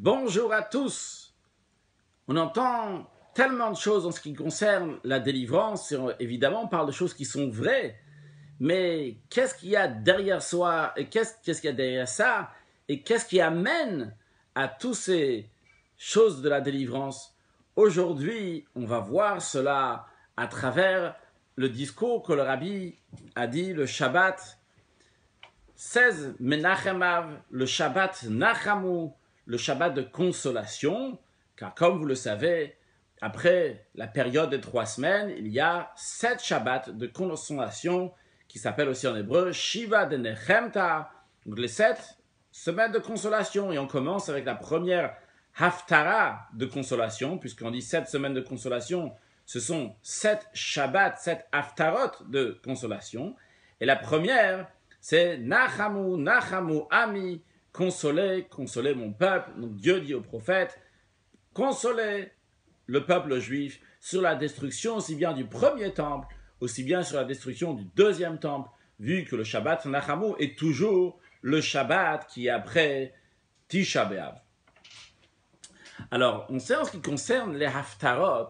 Bonjour à tous. On entend tellement de choses en ce qui concerne la délivrance. Évidemment, on parle de choses qui sont vraies. Mais qu'est-ce qu'il y a derrière soi et qu'est-ce qu'il y a derrière ça? Et qu'est-ce qui amène à toutes ces choses de la délivrance? Aujourd'hui, on va voir cela à travers le discours que le Rabbi a dit le Shabbat 16 Menachem Av, le Shabbat Nachamu, le Shabbat de consolation, car comme vous le savez, après la période des 3 semaines, il y a 7 Shabbats de consolation qui s'appellent aussi en hébreu Shiva de Nechemta, donc les 7 semaines de consolation. Et on commence avec la première Haftara de consolation, puisqu'on dit 7 semaines de consolation, ce sont 7 Shabbats, 7 Haftarot de consolation. Et la première, c'est Nachamu, Nachamu, Ami, consolez, consolez mon peuple. Donc Dieu dit au prophète, consolez le peuple juif sur la destruction aussi bien du premier temple, aussi bien sur la destruction du deuxième temple, vu que le Shabbat Nachamu est toujours le Shabbat qui est après Tisha B'Av. Alors, on sait en ce qui concerne les Haftarot,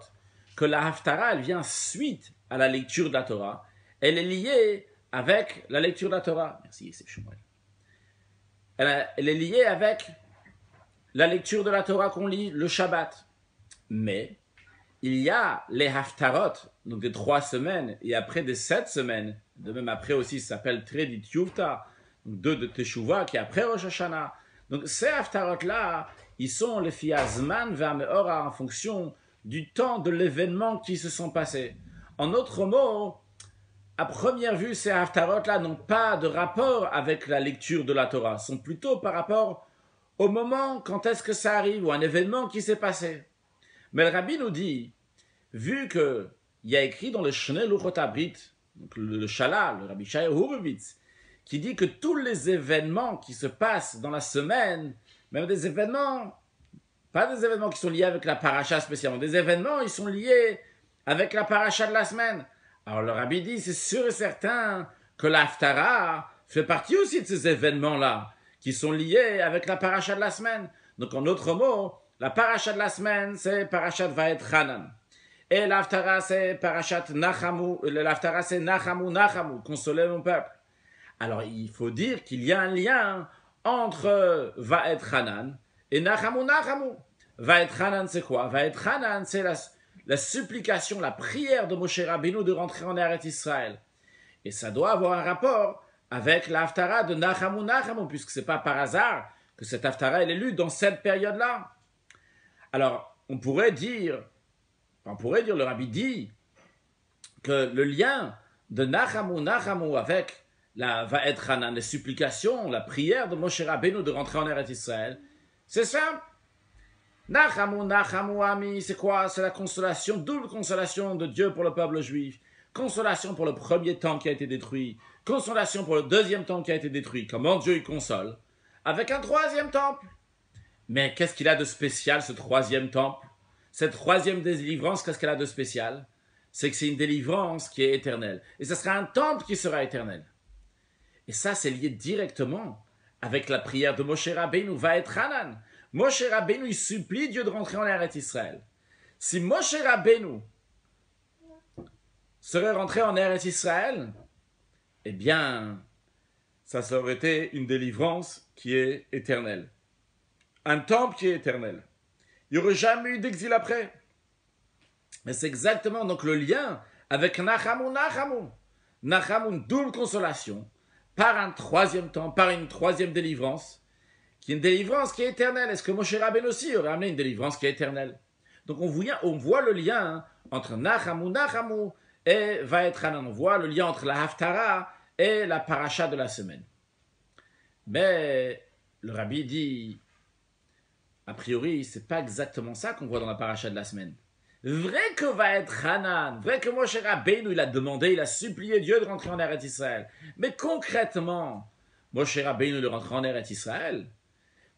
que la Haftara, elle vient suite à la lecture de la Torah. Elle est liée avec la lecture de la Torah. Merci, c'est Shmuel. Elle est liée avec la lecture de la Torah qu'on lit le Shabbat. Mais il y a les Haftarot, donc des 3 semaines, et après des 7 semaines, de même après aussi, ça s'appelle Tredit Yuvta, donc 2 de Teshuvah, qui est après Rosh Hashanah. Donc ces Haftarot-là, ils sont les Fiazman Ve'ameora en fonction du temps de l'événement qui se sont passés. En autres mots, à première vue, ces Haftarot-là n'ont pas de rapport avec la lecture de la Torah, sont plutôt par rapport au moment quand est-ce que ça arrive, ou un événement qui s'est passé. Mais le Rabbi nous dit, vu qu'il y a écrit dans le Shnei Luchot Abrit, donc le Shala, le Rabbi Shai Horowitz, qui dit que tous les événements qui se passent dans la semaine, même des événements, pas des événements qui sont liés avec la paracha spécialement, des événements, ils sont liés avec la paracha de la semaine. Alors le Rabbi dit, c'est sûr et certain que l'Haftara fait partie aussi de ces événements-là, qui sont liés avec la paracha de la semaine. Donc en d'autres mots, la paracha de la semaine, c'est parachat Vaetchanan. Et l'Haftara, c'est parachat Nachamu, l'Haftara, c'est Nachamu, Nachamu, consoler mon peuple. Alors il faut dire qu'il y a un lien entre Vaetchanan et Nachamu, Nachamu. Vaetchanan, c'est quoi? Vaetchanan, c'est la supplication, la prière de Moshe Rabbeinu de rentrer en Eretz Israël. Et ça doit avoir un rapport avec l'Haftara de Nachamu Nachamu, puisque ce n'est pas par hasard que cette Haftara elle est lue dans cette période-là. Alors, on pourrait dire, le Rabbi dit, que le lien de Nachamu Nachamu avec la Vaetchanan, les supplications, la prière de Moshe Rabbeinu de rentrer en Eretz Israël, c'est simple. Nachamu, Nachamu, Ami, c'est quoi? C'est la consolation, double consolation de Dieu pour le peuple juif. Consolation pour le premier temple qui a été détruit. Consolation pour le deuxième temple qui a été détruit. Comment Dieu y console? Avec un troisième temple. Mais qu'est-ce qu'il a de spécial, ce troisième temple? Cette troisième délivrance, qu'est-ce qu'elle a de spécial? C'est que c'est une délivrance qui est éternelle. Et ce sera un temple qui sera éternel. Et ça, c'est lié directement avec la prière de Moshe Rabbeinu, Vaetchanan. Moshe Rabbeinu, il supplie Dieu de rentrer en Eretz Israël. Si Moshe Rabbeinu serait rentré en Eretz Israël, eh bien, ça aurait été une délivrance qui est éternelle. Un temple qui est éternel. Il n'y aurait jamais eu d'exil après. Et c'est exactement donc le lien avec Nachamu, Nachamu. Nachamu, une double consolation, par un troisième temple, par une troisième délivrance, qui est une délivrance qui est éternelle. Est-ce que Moshe Rabbeinu aussi aurait amené une délivrance qui est éternelle? Donc on voit le lien entre Nachamu, Nachamu et Vaetchanan. On voit le lien entre la Haftara et la paracha de la semaine. Mais le Rabbi dit, a priori, c'est pas exactement ça qu'on voit dans la paracha de la semaine. Vrai que Vaetchanan, vrai que Moshe Rabbeinu, il a demandé, il a supplié Dieu de rentrer en Eretz Israël. Mais concrètement, Moshe Rabbeinu de rentrer en Eretz Israël.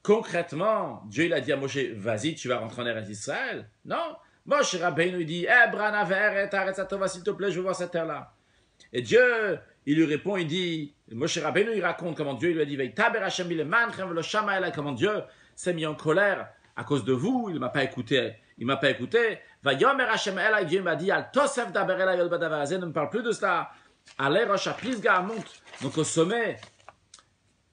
Concrètement, Dieu il a dit à Moshe, vas-y, tu vas rentrer en Eretz Israël. Non, Moshe Rabbeinu il dit, s'il te plaît, je veux voir cette terre-là. Et Dieu, il lui répond, il dit, Moshe Rabbeinu il raconte comment Dieu il lui a dit, comment Dieu s'est mis en colère à cause de vous, il ne m'a pas écouté. Il m'a pas écouté. Va yomer Hashem Elai, Dieu m'a dit, al tosef daber Elai yod badavar hazeh, ne me parle plus de cela. Allez, Rosh Pisga monte donc au sommet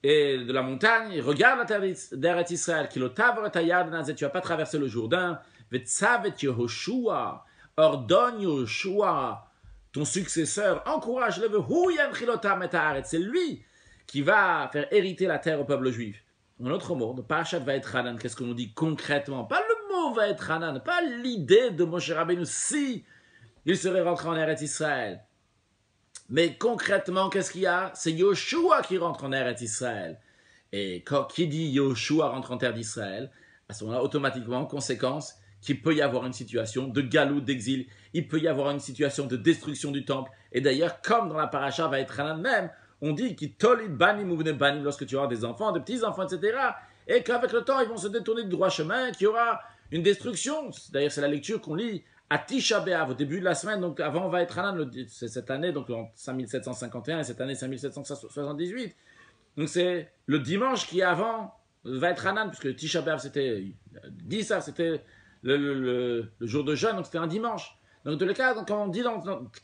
et de la montagne, il regarde la terre d'Eretz Israël, qui le tavre et yad nazé, tu vas pas traverser le Jourdain. Vetzavet Yehoshua, ordonne Yehoshua, ton successeur, encourage-le, c'est lui qui va faire hériter la terre au peuple juif. En autre mot, le parachat va être Hanan. Qu'est-ce qu'on nous dit concrètement? Pas le mot va être Hanan, pas l'idée de Moshe Rabbeinu si il serait rentré en Eretz Israël. Mais concrètement, qu'est-ce qu'il y a? C'est Yoshua qui rentre en Eretz Israël. Et qui dit Yoshua rentre en terre d'Israël, à ce moment-là, automatiquement, en conséquence, qu'il peut y avoir une situation de galout, d'exil, il peut y avoir une situation de destruction du temple. Et d'ailleurs, comme dans la paracha va être Hanan même, on dit qu'il tolid banim ou banim lorsque tu auras des enfants, des petits-enfants, etc. Et qu'avec le temps, ils vont se détourner du droit chemin, qu'il y aura une destruction. D'ailleurs, c'est la lecture qu'on lit à Tisha B'Av, au début de la semaine, donc avant va être Hanan, c'est cette année, donc en 5751, et cette année 5778. Donc c'est le dimanche qui avant va être Hanan, puisque Tisha B'Av c'était 10 ça, c'était le jour de jeûne, donc c'était un dimanche. Donc, de le cas, quand on dit dans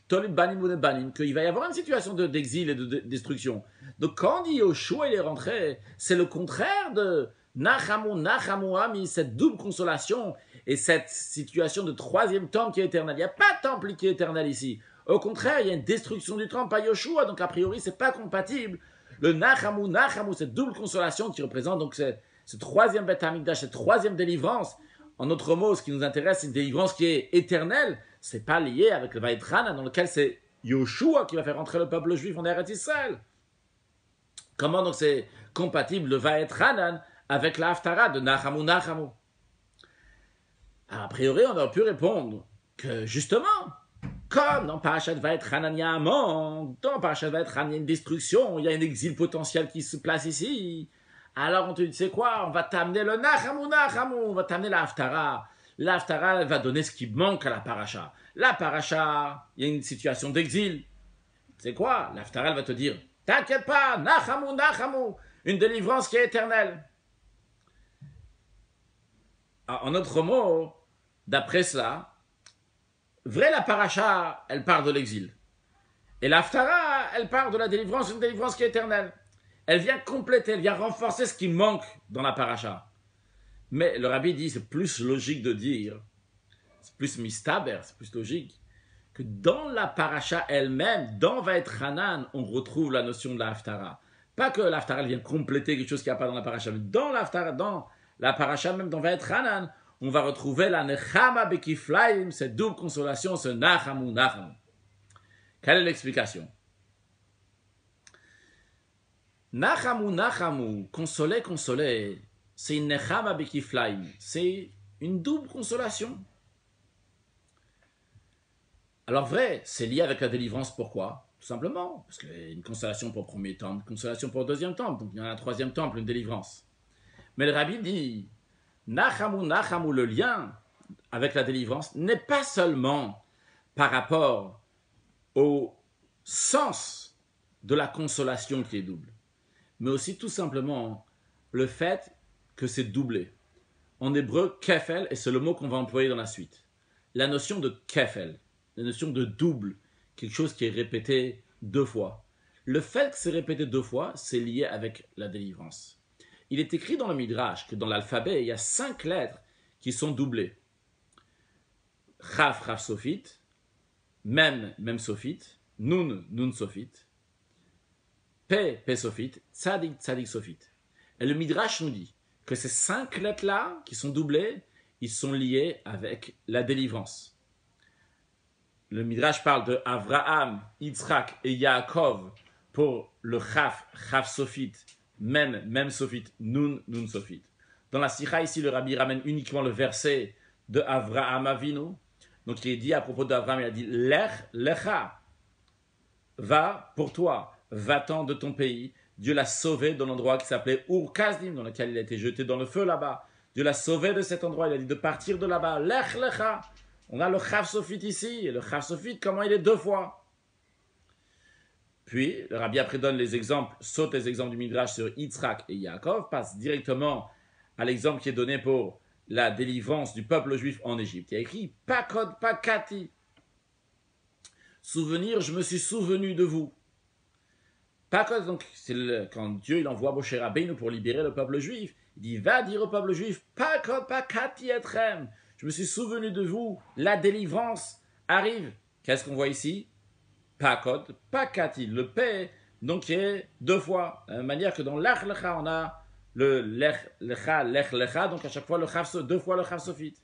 Tolid Banim ou Banim qu'il va y avoir une situation d'exil et de destruction. Donc, quand on dit Yoshua, il est rentré, c'est le contraire de Nachamu Ami, cette double consolation et cette situation de troisième temple qui est éternel. Il n'y a pas de temple qui est éternel ici. Au contraire, il y a une destruction du temple à Yoshua, donc a priori, c'est pas compatible. Le Nachamu, cette double consolation qui représente donc ce troisième Beth Amikdash, cette troisième délivrance. En d'autres mots, ce qui nous intéresse, c'est une délivrance qui est éternelle. C'est pas lié avec le Vaït Hanan, dans lequel c'est Yoshua qui va faire entrer le peuple juif en Eretz Israël. Comment donc c'est compatible le Vaït Hanan avec la Haftara de Nachamu? A priori, on aurait pu répondre que justement, comme dans Parashat Vaït Hanan, il y a un manque, dans Parashat Vaït Hanan, il y a une destruction, il y a un exil potentiel qui se place ici. Alors on te dit, c'est quoi? On va t'amener le Nachamu, on va t'amener la Haftara. La Haftara, elle va donner ce qui manque à la paracha. La paracha, il y a une situation d'exil. C'est quoi? La Haftara, elle va te dire, t'inquiète pas, Nachamu, une délivrance qui est éternelle. En autre mot, d'après cela, vrai, la paracha, elle part de l'exil. Et la Haftara, elle part de la délivrance, une délivrance qui est éternelle. Elle vient compléter, elle vient renforcer ce qui manque dans la paracha. Mais le rabbi dit, c'est plus logique de dire, c'est plus mistaber, c'est plus logique, que dans la paracha elle-même, dans Vaït Hanan, on retrouve la notion de la Haftara. Pas que la Haftara vient compléter quelque chose qu'il n'y a pas dans la paracha, mais dans la Haftara, dans la paracha même, dans Vaït Hanan, on va retrouver la Nechama Bekiflaim, cette double consolation, ce Nachamu. Quelle est l'explication? Nachamu, consoler, c'est une Nechama Bekiflaim, c'est une double consolation. Alors vrai, c'est lié avec la délivrance, pourquoi? Tout simplement, parce qu'il y a une consolation pour le premier temple, une consolation pour le deuxième temple, donc il y a un troisième temple, une délivrance. Mais le rabbi dit, Nachamu, le lien avec la délivrance n'est pas seulement par rapport au sens de la consolation qui est double, mais aussi tout simplement le fait que c'est doublé. En hébreu, kefel, et c'est le mot qu'on va employer dans la suite. La notion de kefel, la notion de double, quelque chose qui est répété deux fois. Le fait que c'est répété deux fois, c'est lié avec la délivrance. Il est écrit dans le Midrash que dans l'alphabet, il y a 5 lettres qui sont doublées. Chaf Sofit, Mem Sofit, Nun Sofit, Pe Sofit, Tzadik Sofit. Et le Midrash nous dit que ces 5 lettres-là, qui sont doublées, ils sont liés avec la délivrance. Le Midrash parle de Avraham, Yitzhak et Yaakov pour le Chaf Sofit, Mem Sofit, Nun Sofit. Dans la Sikha, ici, le Rabbi ramène uniquement le verset de Avraham Avinu. Donc, il est dit à propos d'Avraham, il a dit Lech Lecha, va pour toi, va-t'en de ton pays. Dieu l'a sauvé dans l'endroit qui s'appelait Ur Kasdim, dans lequel il a été jeté dans le feu là-bas. Dieu l'a sauvé de cet endroit, il a dit de partir de là-bas. Lech Lecha. On a le Chaf Sofit ici, et le Chaf Sofit, comment il est deux fois? Puis, le Rabbi après donne les exemples, saute les exemples du Midrash sur Yitzhak et Yaakov, passe directement à l'exemple qui est donné pour la délivrance du peuple juif en Égypte. Il y a écrit Pakod Pakati. Souvenir, je me suis souvenu de vous. Pakod, donc, c'est quand Dieu il envoie Moshe Rabbeinu pour libérer le peuple juif. Il dit va dire au peuple juif Pakod Pakati etrem. Je me suis souvenu de vous. La délivrance arrive. Qu'est-ce qu'on voit ici? Pakod Pakati. Le P, donc, qui est deux fois. De la même manière que dans l'Ech Lecha, on a le Lech Lecha, donc à chaque fois deux fois le Chav Sophite.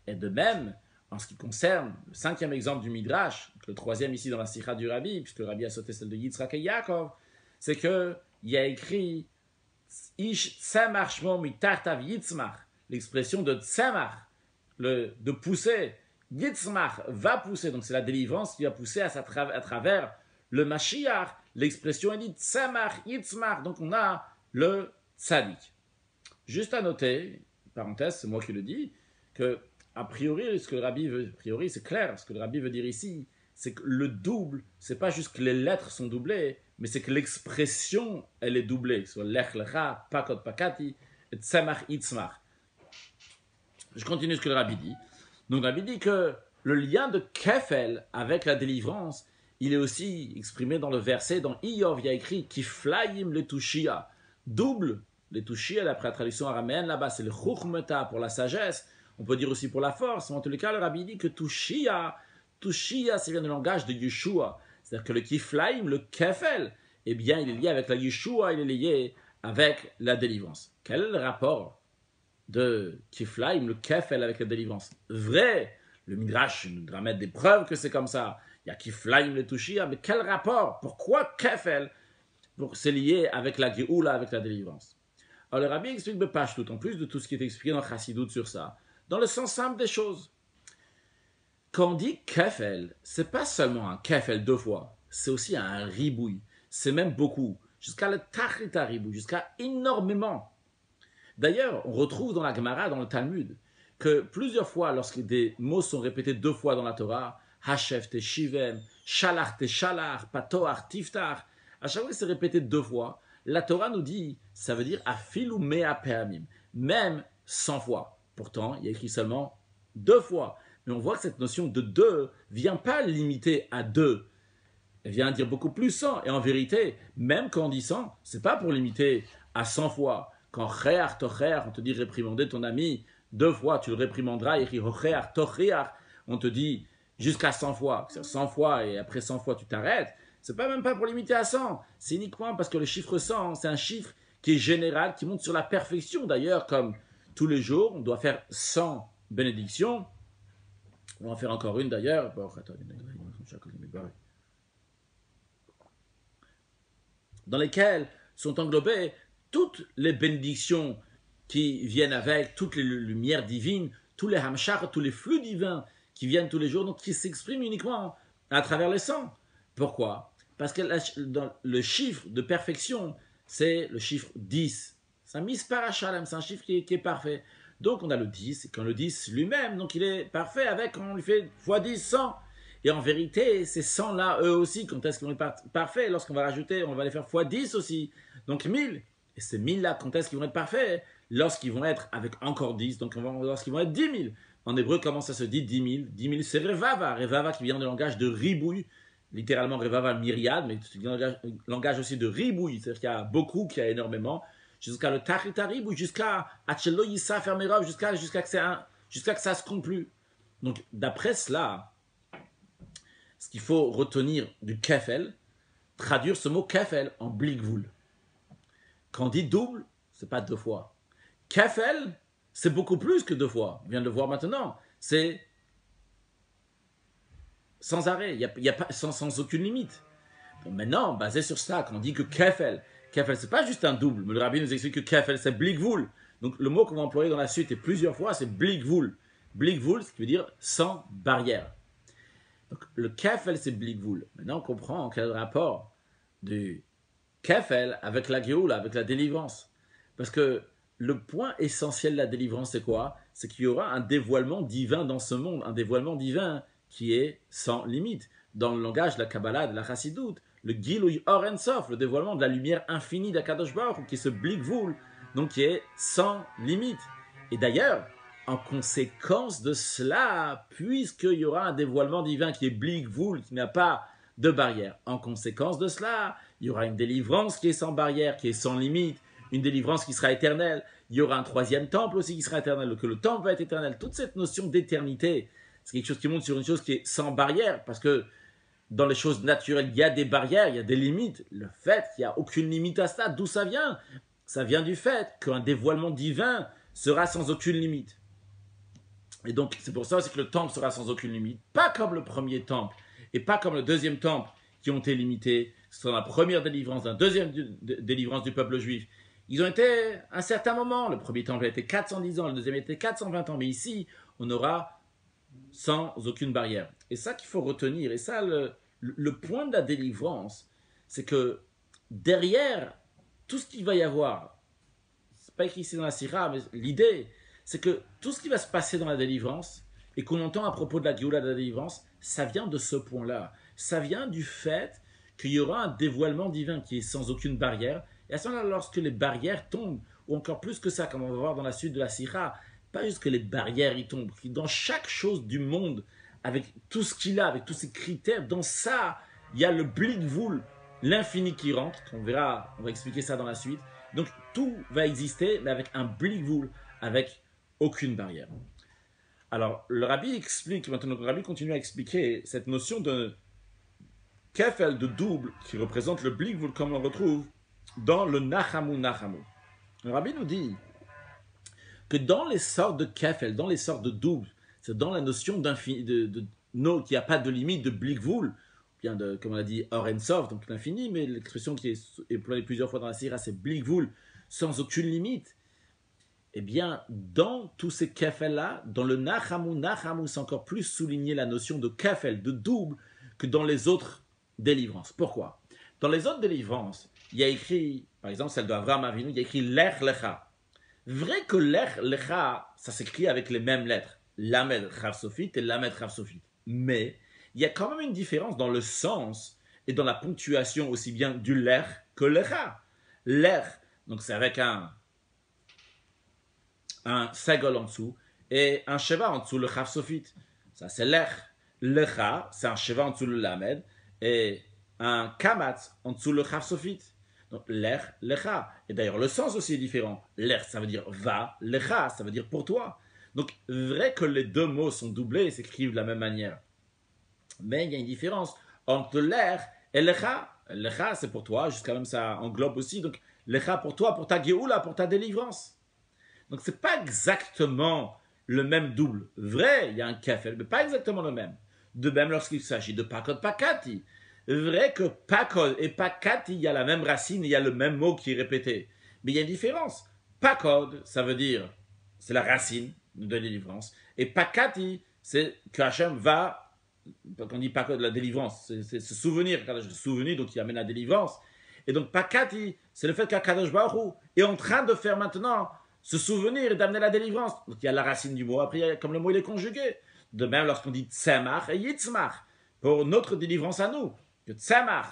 Et de même, en ce qui concerne le cinquième exemple du Midrash, le troisième ici dans la Sikha du Rabbi, puisque le Rabbi a sauté celle de Yitzhak et Yaakov, c'est qu'il y a écrit Ish Tzemach Shmo Mitartav Yitzmach, l'expression de Tzemach, de pousser. Yitzmach va pousser, donc c'est la délivrance qui va pousser à travers le Mashiach. L'expression est dit Tzemach Yitzmach, donc on a le Tzadik. Juste à noter, parenthèse, c'est moi qui le dis, que a priori, ce que le Rabbi veut, a priori, c'est clair, ce que le Rabbi veut dire ici, c'est que le double, c'est pas juste que les lettres sont doublées, mais c'est que l'expression, elle est doublée. Soit lech lecha, pakot pakati, et tzemach itzmach. Je continue ce que le Rabbi dit. Donc le Rabbi dit que le lien de kefel avec la délivrance, il est aussi exprimé dans le verset, dans Iyov, il y a écrit kiflaim letushia, double letushia, d'après la traduction araméenne, là-bas c'est le chuchmeta pour la sagesse. On peut dire aussi pour la force, mais en tous les cas, le Rabbi dit que Tushia, c'est bien le langage de Yeshua. C'est-à-dire que le Kiflaim, le Kefel, eh bien, il est lié avec la Yeshua, il est lié avec la délivrance. Quel est le rapport de Kiflaim, le Kefel, avec la délivrance? Vrai, le Midrash nous ramène des preuves que c'est comme ça. Il y a Kiflaim, le Tushia, mais quel rapport? Pourquoi Kefel? C'est lié avec la Géoula, avec la délivrance. Alors, le Rabbi explique de page tout, en plus de tout ce qui est expliqué dans Chassidut sur ça. Dans le sens simple des choses. Quand on dit kefel, c'est pas seulement un kefel deux fois, c'est aussi un ribouille. C'est même beaucoup, jusqu'à le tachlita ribouille, jusqu'à énormément. D'ailleurs, on retrouve dans la Gemara, dans le Talmud, que plusieurs fois, lorsque des mots sont répétés deux fois dans la Torah, Hashef te shivem, Shalach te shalach, Patoach tiftar, à chaque fois que c'est répété deux fois, la Torah nous dit, ça veut dire afilu mea peamim, même 100 fois. Pourtant, il y a écrit seulement deux fois. Mais on voit que cette notion de deux ne vient pas limiter à deux. Elle vient dire beaucoup plus 100. Et en vérité, même quand on dit 100, ce n'est pas pour limiter à 100 fois. Quand on te dit réprimander ton ami, deux fois, tu le réprimanderas. Et on te dit jusqu'à 100 fois. C'est 100 fois et après 100 fois, tu t'arrêtes. Ce n'est pas même pas pour limiter à 100. C'est uniquement parce que le chiffre 100, c'est un chiffre qui est général, qui monte sur la perfection. D'ailleurs, comme tous les jours, on doit faire 100 bénédictions. On va en faire encore une d'ailleurs. Dans lesquelles sont englobées toutes les bénédictions qui viennent avec, toutes les lumières divines, tous les hamshach, tous les flux divins qui viennent tous les jours, donc qui s'expriment uniquement à travers les 100. Pourquoi? Parce que le chiffre de perfection, c'est le chiffre 10. C'est un mispar shalem, c'est un chiffre qui est parfait. Donc on a le 10, et quand le 10 lui-même, donc il est parfait avec, on lui fait x 10, 100. Et en vérité, ces 100-là, eux aussi, quand est-ce qu'ils vont être parfaits? Lorsqu'on va rajouter, on va les faire x 10 aussi. Donc 1000. Et ces 1000-là, quand est-ce qu'ils vont être parfaits? Lorsqu'ils vont être avec encore 10, donc lorsqu'ils vont être 10 000. En hébreu, comment ça se dit 10 000? 10 000, c'est Revava. Revava qui vient du langage de ribouille. Littéralement Revava myriade, mais c'est un langage aussi de ribouille. C'est-à-dire qu'il y a beaucoup, qu'il y a énormément. Jusqu'à le tachritarib ou jusqu'à Achelo Yissa Fermerov, jusqu'à que ça se compte plus. Donc, d'après cela, ce qu'il faut retenir du kefel, traduire ce mot kefel en bligvoul. Quand on dit double, c'est pas deux fois. Kefel, c'est beaucoup plus que deux fois. On vient de le voir maintenant. C'est sans arrêt, il y a pas, sans aucune limite. Bon, maintenant, basé sur ça, quand on dit que kefel, kefel, c'est pas juste un double, mais le rabbi nous explique que kefel, c'est bligvoul. Donc le mot qu'on va employer dans la suite et plusieurs fois, c'est bligvoul. Bligvoul, ce qui veut dire sans barrière. Donc le kefel, c'est bligvoul. Maintenant, on comprend quel est le rapport du kefel avec la géoula, avec la délivrance. Parce que le point essentiel de la délivrance, c'est quoi? C'est qu'il y aura un dévoilement divin dans ce monde, un dévoilement divin qui est sans limite. Dans le langage de la Kabbalah, de la Chassidut, le Gilouy Or En Sof, le dévoilement de la lumière infinie d'Akadosh Baruch Hu, qui est ce bligvoul, donc qui est sans limite. Et d'ailleurs, en conséquence de cela, puisqu'il y aura un dévoilement divin qui est blig-voul, qui n'a pas de barrière, en conséquence de cela, il y aura une délivrance qui est sans barrière, qui est sans limite, une délivrance qui sera éternelle. Il y aura un troisième temple aussi qui sera éternel, que le temple va être éternel. Toute cette notion d'éternité, c'est quelque chose qui monte sur une chose qui est sans barrière, parce que dans les choses naturelles, il y a des barrières, il y a des limites. Le fait qu'il n'y a aucune limite à ça, d'où ça vient? Ça vient du fait qu'un dévoilement divin sera sans aucune limite. Et donc, c'est pour ça aussi que le temple sera sans aucune limite. Pas comme le premier temple, et pas comme le deuxième temple, qui ont été limités. C'est la première délivrance, la deuxième délivrance du peuple juif. Ils ont été un certain moment. Le premier temple a été 410 ans, le deuxième a été 420 ans. Mais ici, on aura sans aucune barrière. Et ça qu'il faut retenir, et ça, le point de la délivrance, c'est que derrière tout ce qu'il va y avoir, c'est pas écrit ici dans la Sira, mais l'idée, c'est que tout ce qui va se passer dans la délivrance, et qu'on entend à propos de la Géoula de la délivrance, ça vient de ce point-là. Ça vient du fait qu'il y aura un dévoilement divin qui est sans aucune barrière. Et à ce moment-là, lorsque les barrières tombent, ou encore plus que ça, comme on va voir dans la suite de la Sira, pas juste que les barrières y tombent, dans chaque chose du monde, avec tout ce qu'il a, avec tous ses critères, dans ça, il y a le blig-voul, l'infini qui rentre. On verra, on va expliquer ça dans la suite. Donc tout va exister, mais avec un blig-voul, avec aucune barrière. Alors, le rabbi explique, maintenant le rabbi continue à expliquer cette notion de kefel, de double, qui représente le blig-voul, comme on le retrouve dans le nachamu nachamu. Le rabbi nous dit que dans les sortes de kefel, dans les sortes de double, c'est dans la notion d'infini, qu'il n'y a pas de limite de blig-voul, bien de, comme on a dit, or en sof, donc l'infini, mais l'expression qui est employée plusieurs fois dans la sira, c'est blig-voul, sans aucune limite. Eh bien, dans tous ces kefel-là, dans le nachamu, c'est encore plus souligné la notion de kefel, de double, que dans les autres délivrances. Pourquoi? Dans les autres délivrances, il y a écrit, par exemple celle d'Avraham Avinu, il y a écrit Lech Lecha. Vrai que Lech Lecha, ça s'écrit avec les mêmes lettres, Lamed Chav Sofit et Lamed Chav Sofit. Mais il y a quand même une différence dans le sens et dans la ponctuation aussi bien du Lech que Lecha. Lech, donc c'est avec un segol en dessous et un sheva en dessous, le Chav Sofit. Ça c'est Lech. Lecha, c'est un sheva en dessous le Lamed et un kamatz en dessous le Chav Sofit. Donc Lech, Lecha. Et d'ailleurs le sens aussi est différent. Lech ça veut dire va, Lecha ça veut dire pour toi. Donc vrai que les deux mots sont doublés et s'écrivent de la même manière. Mais il y a une différence entre Lech et Lecha. Lecha c'est pour toi, jusqu'à même ça englobe aussi. Donc Lecha pour toi, pour ta Géoula, pour ta délivrance. Donc c'est pas exactement le même double. Vrai, il y a un kefel, mais pas exactement le même. De même lorsqu'il s'agit de pakod pakati. Vrai que pakod et pakati, il y a la même racine, il y a le même mot qui est répété. Mais il y a une différence. Pakod, ça veut dire, c'est la racine de délivrance. Et pakati, c'est que Hachem va, quand on dit pakod, la délivrance, c'est se souvenir, se souvenir, donc il amène la délivrance. Et donc pakati, c'est le fait qu'Akadosh Baruch Hu est en train de faire maintenant se souvenir et d'amener la délivrance. Donc il y a la racine du mot, après comme le mot il est conjugué. De même lorsqu'on dit tzemach et yitzmach, pour notre délivrance à nous, que tzemach,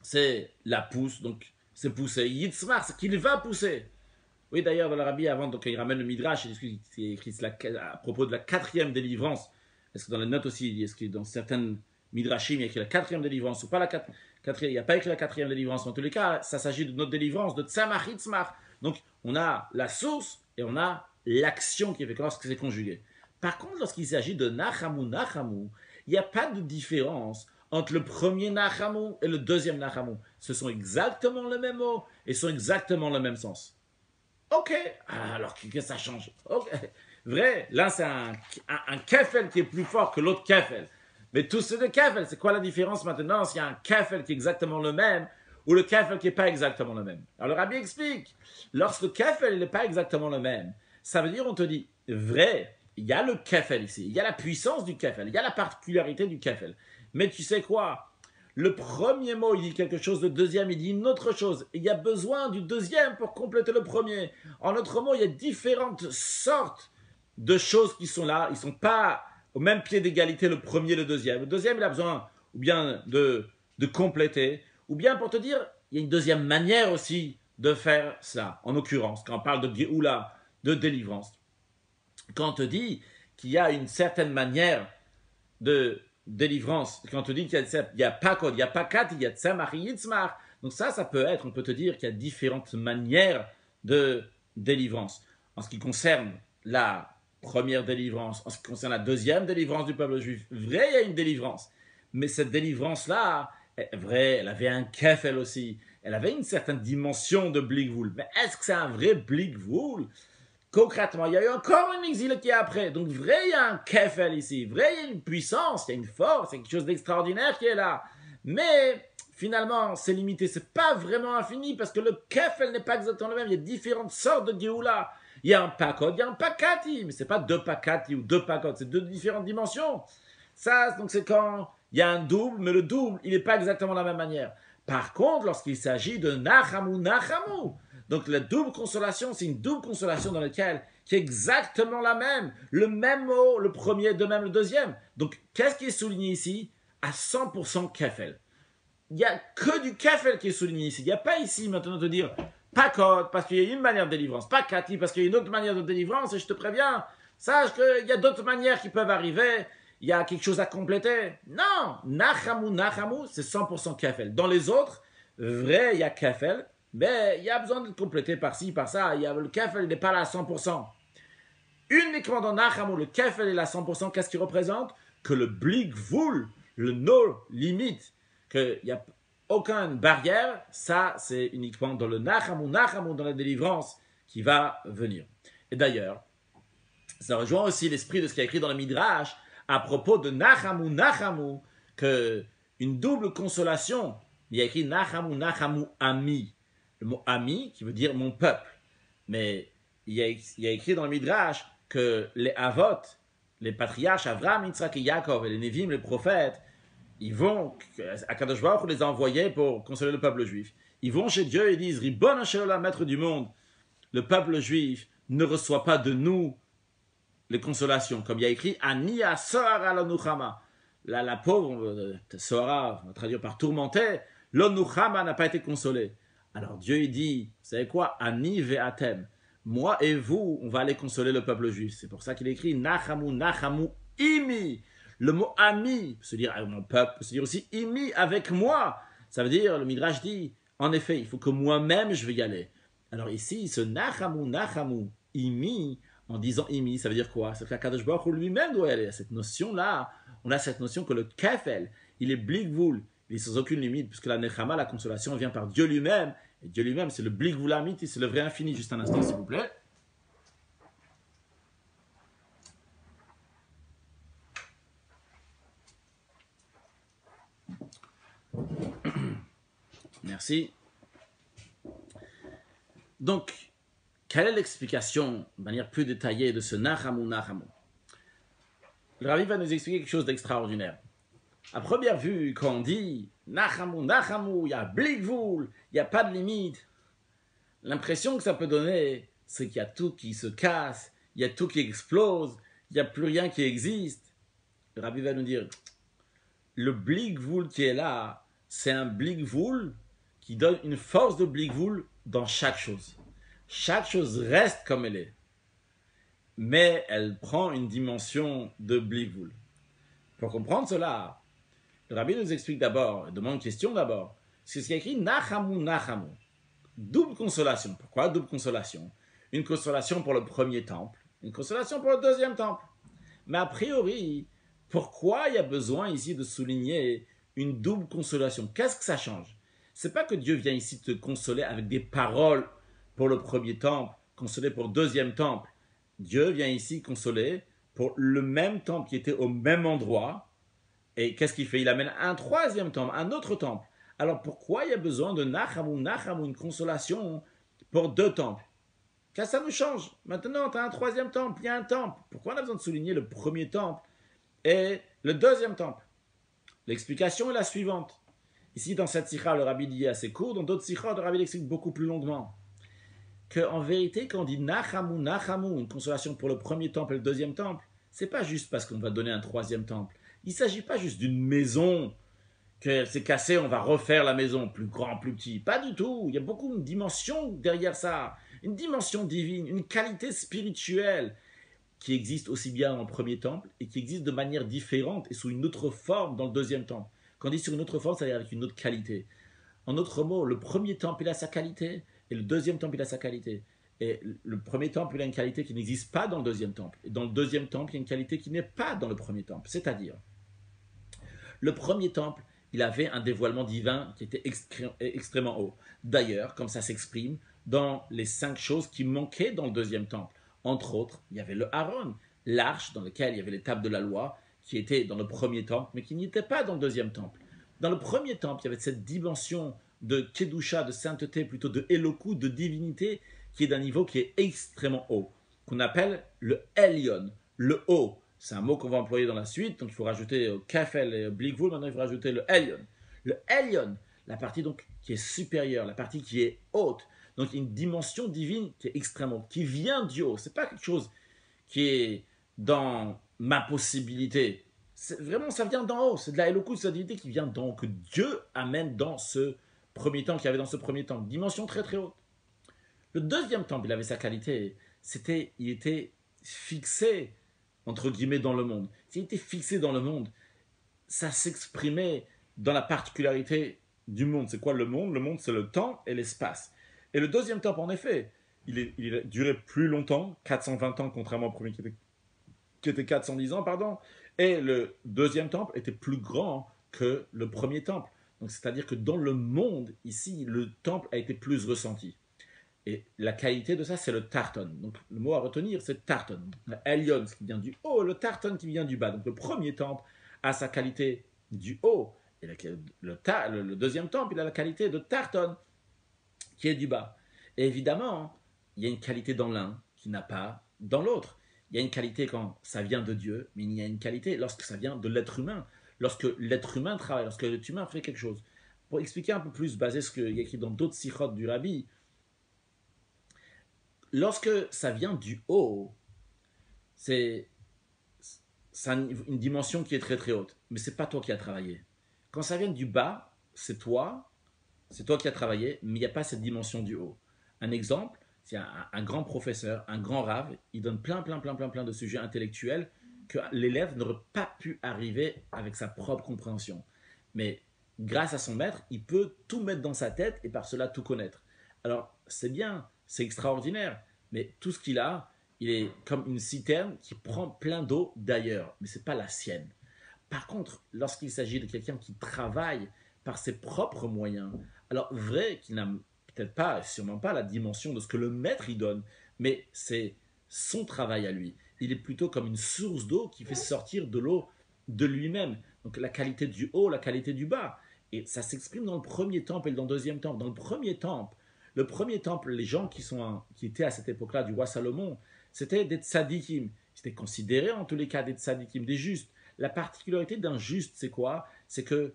c'est la pousse, donc c'est pousser. Yitzmach, c'est qu'il va pousser. Oui, d'ailleurs, dans l'Arabie, avant, donc, il ramène le Midrash, il écrit à propos de la quatrième délivrance. Est-ce que dans les notes aussi, est-ce que dans certaines Midrashim, il y a écrit la quatrième délivrance ou pas la quatrième, il n'y a pas écrit la quatrième délivrance. En tous les cas, ça s'agit de notre délivrance, de tzemach, yitzmach. Donc, on a la source et on a l'action qui est faite lorsque c'est conjugué. Par contre, lorsqu'il s'agit de nachamu, il n'y a pas de différence entre le premier nachamu et le deuxième nachamu. Ce sont exactement le même mot et sont exactement le même sens. Ok, alors que ça change. Okay. Vrai, là c'est un kefel qui est plus fort que l'autre kefel. Mais tous ces deux kefel, c'est quoi la différence maintenant s'il y a un kefel qui est exactement le même ou le kefel qui n'est pas exactement le même? Alors le rabbi explique, lorsque le kefel n'est pas exactement le même, ça veut dire, on te dit, vrai, il y a le kefel ici, il y a la puissance du kefel, il y a la particularité du kefel. Mais tu sais quoi? Le premier mot, il dit quelque chose, le deuxième, il dit une autre chose. Il y a besoin du deuxième pour compléter le premier. En autre mot, il y a différentes sortes de choses qui sont là. Ils ne sont pas au même pied d'égalité, le premier et le deuxième. Le deuxième, il a besoin ou bien de compléter, ou bien pour te dire, il y a une deuxième manière aussi de faire ça. En l'occurrence, quand on parle de Géoula, de délivrance. quand on te dit qu'il y a une certaine manière de délivrance, quand on te dit qu'il y a pas code, il y a pas kat, il y a tzemach, yitzmach. Donc ça peut être, on peut te dire qu'il y a différentes manières de délivrance. En ce qui concerne la première délivrance, en ce qui concerne la deuxième délivrance du peuple juif, vrai, il y a une délivrance. Mais cette délivrance-là, vrai, elle avait un kefel aussi. Elle avait une certaine dimension de bligvoul. Mais est-ce que c'est un vrai bligvoul? Concrètement, il y a eu encore un exil qui est après. Donc, vrai, il y a un kefel ici. Vrai, il y a une puissance, il y a une force, il y a quelque chose d'extraordinaire qui est là. Mais, finalement, c'est limité. C'est pas vraiment infini parce que le kefel n'est pas exactement le même. Il y a différentes sortes de Géoula. Il y a un pakod, il y a un pakati. Mais c'est pas deux pakati ou deux pakod. C'est deux différentes dimensions. Ça, donc, c'est quand il y a un double, mais le double, il n'est pas exactement de la même manière. Par contre, lorsqu'il s'agit de nachamu, nachamu, donc la double consolation, c'est une double consolation dans laquelle qui est exactement la même. Le même mot, le premier, de même le deuxième. Donc, qu'est-ce qui est souligné ici? À 100% kefel. Il n'y a que du kefel qui est souligné ici. Il n'y a pas ici maintenant de dire pas code parce qu'il y a une manière de délivrance, pas kati parce qu'il y a une autre manière de délivrance et je te préviens, sache qu'il y a d'autres manières qui peuvent arriver. Il y a quelque chose à compléter. Non, nachamu, nachamu, c'est 100% kefel. Dans les autres, vrai, il y a kefel, mais il y a besoin de compléter par-ci, par-ça. Le kefel n'est pas là à 100%. Uniquement dans nachamu, le kefel est là à 100%. Qu'est-ce qu'il représente? Que le bligvoul, le no limite, qu'il n'y a aucune barrière, ça, c'est uniquement dans le nachamu, nachamu, dans la délivrance qui va venir. Et d'ailleurs, ça rejoint aussi l'esprit de ce qui est écrit dans le Midrash, à propos de Nachamu, Nachamu, que une double consolation, il y a écrit Nachamu, Nachamu, ami. Le mot ami qui veut dire mon peuple. Mais il y a écrit dans le Midrash que les Avot, les patriarches, Avraham, Yitzhak et Yaakov, et les Nevim, les prophètes, ils vont, Akadosh Baruch Hu les a envoyés pour consoler le peuple juif. Ils vont chez Dieu et disent Ribbon Hashem, maître du monde, le peuple juif ne reçoit pas de nous les consolations, comme il y a écrit Ania Sohara l'Onuchama. La pauvre, Sohara, on va traduire par tourmentée, l'Onuchama n'a pas été consolée. Alors Dieu il dit, vous savez quoi, Ani ve'atem. Moi et vous, on va aller consoler le peuple juif. C'est pour ça qu'il écrit Nachamu, Nachamu, Imi. Le mot ami peut se dire mon peuple, peut se dire aussi Imi, avec moi. Ça veut dire, le Midrash dit, en effet, il faut que moi-même je vais y aller. Alors ici, ce Nachamu, Nachamu, Imi, en disant imi, ça veut dire quoi? C'est que Kadosh Baruch Hu lui-même doit y aller. Cette notion-là, on a cette notion que le kefel, il est bligvoul, il est sans aucune limite, puisque la nechama, la consolation, vient par Dieu lui-même. Et Dieu lui-même, c'est le bligvoul amiti, c'est le vrai infini. Juste un instant, s'il vous plaît. Merci. Donc, quelle est l'explication, de manière plus détaillée, de ce Nachamu Nachamu? Le Rabbi va nous expliquer quelque chose d'extraordinaire. À première vue, quand on dit Nachamu Nachamu, il y a Bligvoul, il n'y a pas de limite, l'impression que ça peut donner, c'est qu'il y a tout qui se casse, il y a tout qui explose, il n'y a plus rien qui existe. Le Rabbi va nous dire le Bligvoul qui est là, c'est un Bligvoul qui donne une force de Bligvoul dans chaque chose. Chaque chose reste comme elle est, mais elle prend une dimension de Bligvoul. Pour comprendre cela, le Rabbi nous explique d'abord, demande une question d'abord. C'est ce qui est écrit Nachamu Nachamu. Double consolation. Pourquoi double consolation? Une consolation pour le premier temple, une consolation pour le deuxième temple. Mais a priori, pourquoi il y a besoin ici de souligner une double consolation? Qu'est-ce que ça change? C'est pas que Dieu vient ici te consoler avec des paroles pour le premier temple, consoler pour le deuxième temple. Dieu vient ici consoler pour le même temple qui était au même endroit. Et qu'est-ce qu'il fait? Il amène un troisième temple, un autre temple. Alors pourquoi il y a besoin de Nachamu, Nachamu, une consolation pour deux temples? Car ça nous change. Maintenant, tu as un troisième temple, il y a un temple. Pourquoi on a besoin de souligner le premier temple et le deuxième temple? L'explication est la suivante. Ici, dans cette sikha, le Rabbi dit assez court. Dans d'autres sikhas, le Rabbi l'explique beaucoup plus longuement. Qu'en vérité, quand on dit Nachamu, Nachamu, une consolation pour le premier temple et le deuxième temple, c'est pas juste parce qu'on va donner un troisième temple. Il ne s'agit pas juste d'une maison, qu'elle s'est cassée, on va refaire la maison, plus grand, plus petit. Pas du tout. Il y a beaucoup de dimensions derrière ça. Une dimension divine, une qualité spirituelle. qui existe aussi bien dans le premier temple et qui existe de manière différente et sous une autre forme dans le deuxième temple. Quand on dit sur une autre forme, c'est-à-dire avec une autre qualité. En d'autres mots, le premier temple, il a sa qualité et le deuxième temple, il a sa qualité. Et le premier temple, il a une qualité qui n'existe pas dans le deuxième temple. Et dans le deuxième temple, il y a une qualité qui n'est pas dans le premier temple. C'est-à-dire, le premier temple, il avait un dévoilement divin qui était extrêmement haut. D'ailleurs, comme ça s'exprime, dans les 5 choses qui manquaient dans le deuxième temple. Entre autres, il y avait le Aaron, l'arche dans laquelle il y avait les tables de la loi, qui était dans le premier temple, mais qui n'était pas dans le deuxième temple. Dans le premier temple, il y avait cette dimension de Kedusha, de sainteté, plutôt de Eloku, de divinité, qui est d'un niveau qui est extrêmement haut, qu'on appelle le Elyon, le haut. C'est un mot qu'on va employer dans la suite, donc il faut rajouter Kafel et Blikvul, maintenant il faut rajouter le Elyon. Le Elyon, la partie donc qui est supérieure, la partie qui est haute, donc une dimension divine qui est extrêmement haute, qui vient du haut. C'est pas quelque chose qui est dans ma possibilité. Vraiment, ça vient d'en haut. C'est de la Eloku, c'est de la divinité qui vient d'en haut, que Dieu amène dans ce premier temple, qu'il y avait dans ce premier temple. Dimension très très haute. Le deuxième temple, il avait sa qualité. Il était fixé, entre guillemets, dans le monde. S'il était fixé dans le monde, ça s'exprimait dans la particularité du monde. C'est quoi le monde? Le monde, c'est le temps et l'espace. Et le deuxième temple, en effet, il a duré plus longtemps, 420 ans, contrairement au premier qui était 410 ans, pardon. Et le deuxième temple était plus grand que le premier temple. Donc, c'est-à-dire que dans le monde, ici, le temple a été plus ressenti. Et la qualité de ça, c'est le tarton. Donc, le mot à retenir, c'est tarton. Le Elyon, ce qui vient du haut, le tarton qui vient du bas. Donc, le premier temple a sa qualité du haut. Et le deuxième temple, il a la qualité de tarton, qui est du bas. Et évidemment, il y a une qualité dans l'un qui n'a pas dans l'autre. Il y a une qualité quand ça vient de Dieu, mais il y a une qualité lorsque ça vient de l'être humain. Lorsque l'être humain travaille, lorsque l'être humain fait quelque chose. Pour expliquer un peu plus, basé sur ce qu'il y a écrit dans d'autres sikhot du Rabbi, lorsque ça vient du haut, c'est une dimension qui est très très haute. Mais ce n'est pas toi qui as travaillé. Quand ça vient du bas, c'est toi qui as travaillé, mais il n'y a pas cette dimension du haut. Un exemple, c'est un grand professeur, un grand rave, il donne plein de sujets intellectuels que l'élève n'aurait pas pu arriver avec sa propre compréhension. Mais grâce à son maître, il peut tout mettre dans sa tête et par cela tout connaître. Alors, c'est bien, c'est extraordinaire, mais tout ce qu'il a, il est comme une citerne qui prend plein d'eau d'ailleurs, mais ce n'est pas la sienne. Par contre, lorsqu'il s'agit de quelqu'un qui travaille par ses propres moyens, alors vrai qu'il n'a peut-être pas, sûrement pas la dimension de ce que le maître y donne, mais c'est son travail à lui. Il est plutôt comme une source d'eau qui fait sortir de l'eau de lui-même. Donc la qualité du haut, la qualité du bas. Et ça s'exprime dans le premier temple et dans le deuxième temple. Dans le premier temple, les gens qui étaient à cette époque-là du roi Salomon, c'était des tzadikim. C'était considéré en tous les cas des tzadikim, des justes. La particularité d'un juste, c'est quoi? C'est que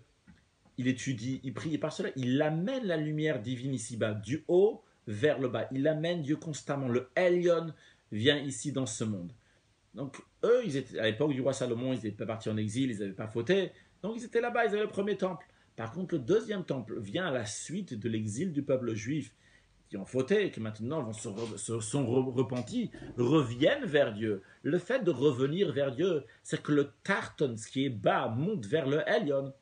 il étudie, il prie, et par cela, il amène la lumière divine ici-bas, du haut vers le bas. Il amène Dieu constamment. Le Elyon vient ici dans ce monde. Donc, eux, ils étaient, à l'époque du roi Salomon, ils n'étaient pas partis en exil, ils n'avaient pas fauté. Donc, ils étaient là-bas, ils avaient le premier temple. Par contre, le deuxième temple vient à la suite de l'exil du peuple juif, qui ont fauté et qui maintenant se sont repentis, reviennent vers Dieu. Le fait de revenir vers Dieu, c'est que le tarton, ce qui est bas, monte vers le Elyon,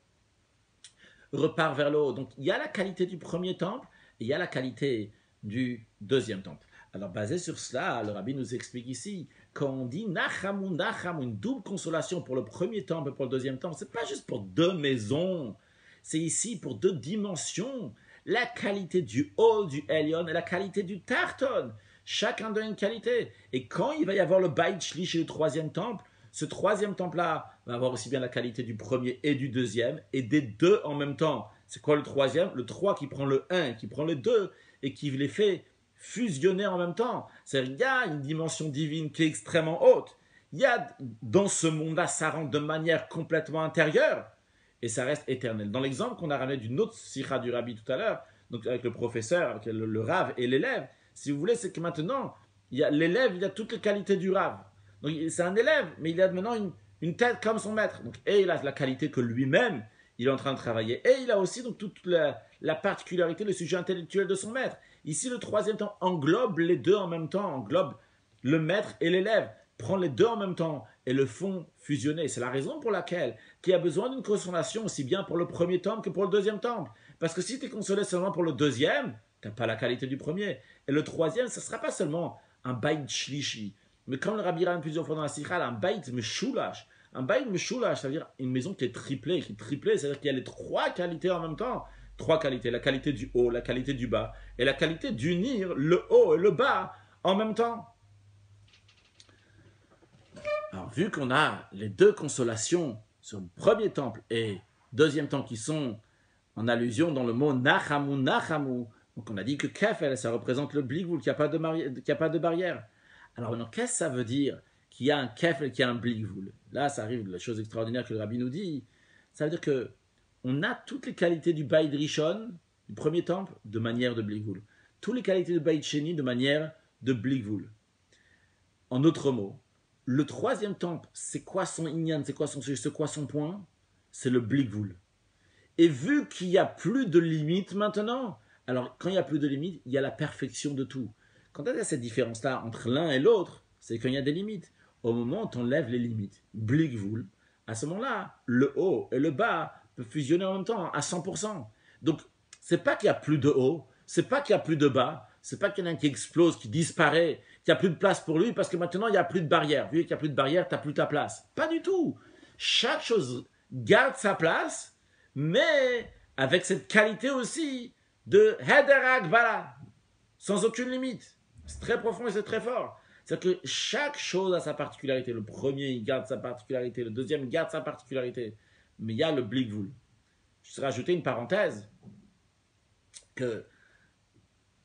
repart vers le haut. Donc il y a la qualité du premier temple et il y a la qualité du deuxième temple. Alors basé sur cela, le rabbi nous explique ici, quand on dit Nachamu, Nachamu, une double consolation pour le premier temple et pour le deuxième temple, c'est pas juste pour 2 maisons, c'est ici pour 2 dimensions. La qualité du haut du Elyon et la qualité du Tarton. Chacun donne une qualité. Et quand il va y avoir le Beit Shlish et le troisième temple, ce troisième temple-là va avoir aussi bien la qualité du premier et du deuxième, et des 2 en même temps. C'est quoi le troisième? Le 3 qui prend le 1, qui prend le 2, et qui les fait fusionner en même temps. C'est-à-dire qu'il y a une dimension divine qui est extrêmement haute. Il y a, dans ce monde-là, ça rentre de manière complètement intérieure, et ça reste éternel. Dans l'exemple qu'on a ramené d'une autre sikha du Rabbi tout à l'heure, donc avec le professeur, avec le Rav et l'élève, si vous voulez, c'est que maintenant, l'élève, il a toutes les qualités du Rav. Donc c'est un élève, mais il a maintenant une tête comme son maître. Donc, et il a la qualité que lui-même, il est en train de travailler. Et il a aussi donc, toute la particularité, le sujet intellectuel de son maître. Ici, le troisième temps englobe les 2 en même temps, englobe le maître et l'élève. prend les deux en même temps et le font fusionner. C'est la raison pour laquelle il y a besoin d'une consolation aussi bien pour le premier temple que pour le deuxième temple. Parce que si tu es consolé seulement pour le deuxième, tu n'as pas la qualité du premier. Et le troisième, ce ne sera pas seulement un baït shlishi. Mais comme le Rabbi ramène plusieurs fois dans la sikha, un baït meshulash. Un baït meshulash, ça veut dire une maison qui est triplée. C'est-à-dire qu'il y a les trois qualités en même temps. Trois qualités, la qualité du haut, la qualité du bas, et la qualité d'unir le haut et le bas en même temps. Alors, vu qu'on a les deux consolations sur le premier temple et deuxième temple qui sont en allusion dans le mot Nachamu, Nachamu, donc on a dit que Kefel, ça représente le Bligvoul, qu'il n'y a pas de barrière. Alors maintenant, qu'est-ce que ça veut dire qu'il y a un Kefel, qu'il y a un Bligvoul? Là, ça arrive, la chose extraordinaire que le Rabbi nous dit, ça veut dire que on a toutes les qualités du Baïd Rishon, du premier temple, de manière de Bligvoul. Toutes les qualités du Baïd Sheni, de manière de Bligvoul. En d'autres mots, le troisième temple, c'est quoi son inyan, c'est quoi son sujet, c'est quoi son point? C'est le Bligvoul. Et vu qu'il n'y a plus de limite maintenant, alors quand il n'y a plus de limite, il y a la perfection de tout. Quand il y a cette différence-là entre l'un et l'autre, c'est qu'il y a des limites. Au moment où on lève les limites, Bligvoul, à ce moment-là, le haut et le bas peuvent fusionner en même temps à 100%. Donc, c'est pas qu'il n'y a plus de haut, c'est pas qu'il n'y a plus de bas, c'est pas qu'il y en a un qui explose, qui disparaît, qu'il n'y a plus de place pour lui parce que maintenant il n'y a plus de barrière. Vu qu'il n'y a plus de barrière, tu n'as plus ta place. Pas du tout. Chaque chose garde sa place, mais avec cette qualité aussi de Hederak Bala, sans aucune limite. C'est très profond et c'est très fort. C'est-à-dire que chaque chose a sa particularité. Le premier, il garde sa particularité. Le deuxième, il garde sa particularité. Mais il y a le Bligvoul. Je vais rajouter une parenthèse que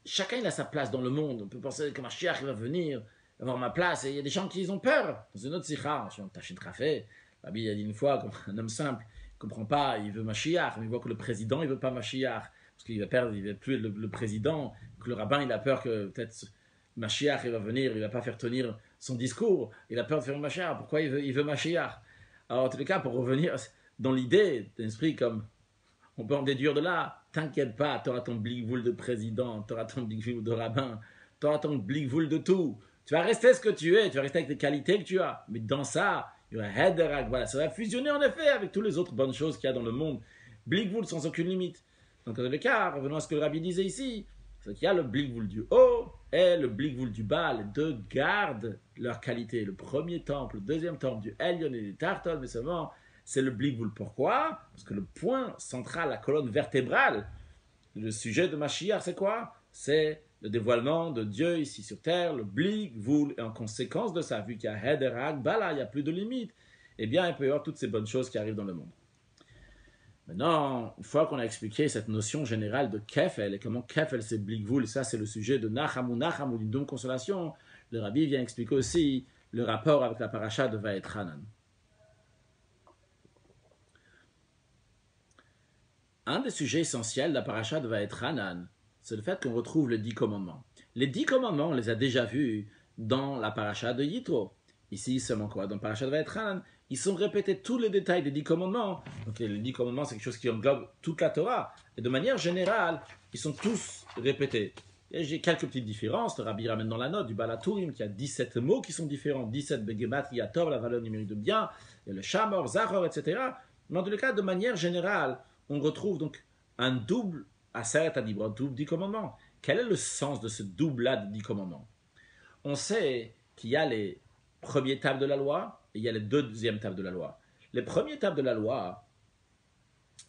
chacun il a sa place dans le monde. On peut penser que Mashiach va venir avoir ma place. Et il y a des gens qui ont peur. Dans une autre sikha, je suis en Tachin Trafé. Rabbi a dit une fois, un homme simple, il ne comprend pas, il veut Mashiach, mais il voit que le président, il ne veut pas Mashiach. Parce qu'il va perdre, il ne veut plus le président. Que le rabbin, il a peur que peut-être Mashiach, il va venir, il ne va pas faire tenir son discours. Il a peur de faire Mashiach. Pourquoi il veut Mashiach? Alors, en tous les cas, pour revenir dans l'idée d'esprit comme on peut en déduire de là, t'inquiète pas, tu auras ton Bligvoul de président, tu auras ton Bligvoul de rabbin, tu auras ton Bligvoul de tout. Tu vas rester ce que tu es, tu vas rester avec les qualités que tu as. Mais dans ça, il y aura Hederak, voilà, ça va fusionner en effet avec toutes les autres bonnes choses qu'il y a dans le monde. Bligvoul sans aucune limite. Donc dans le cas, revenons à ce que le Rabbi disait ici, c'est qu'il y a le Bligvoul du haut et le Bligvoul du bas. Les deux gardent leur qualité. Le premier temple, le deuxième temple du Elyon et du Tarton, mais seulement c'est le Bligvoul. Pourquoi? Parce que le point central, la colonne vertébrale, le sujet de Mashiach, c'est quoi? C'est le dévoilement de Dieu ici sur terre, le Bligvoul. Et en conséquence de ça, vu qu'il y a Hederak, Bala, il n'y a plus de limite, eh bien, il peut y avoir toutes ces bonnes choses qui arrivent dans le monde. Maintenant, une fois qu'on a expliqué cette notion générale de Kefel et comment Kefel c'est Bligvoul, et ça c'est le sujet de Nachamu, d'une double consolation, le Rabbi vient expliquer aussi le rapport avec la paracha de Vaetranan. Un des sujets essentiels de la paracha de Vaetranan, c'est le fait qu'on retrouve les 10 commandements. Les 10 commandements, on les a déjà vus dans la paracha de Yitro. Ici, seulement quoi? Dans la paracha de Vaetranan, ils sont répétés tous les détails des 10 commandements. Donc les 10 commandements, c'est quelque chose qui englobe toute la Torah. Et de manière générale, ils sont tous répétés. Et j'ai quelques petites différences. Le Rabbi ramène dans la note du Balatourim qui a 17 mots qui sont différents. 17 Begematria Tov, la valeur numérique de bien, et le Shamor, Zahor, etc. Mais en tous les cas, de manière générale, on retrouve donc un double Aseret Adibra, un double 10 commandements. Quel est le sens de ce double-là de 10 commandements? On sait qu'il y a les premières tables de la loi et il y a les deuxièmes tables de la loi. Les premières tables de la loi,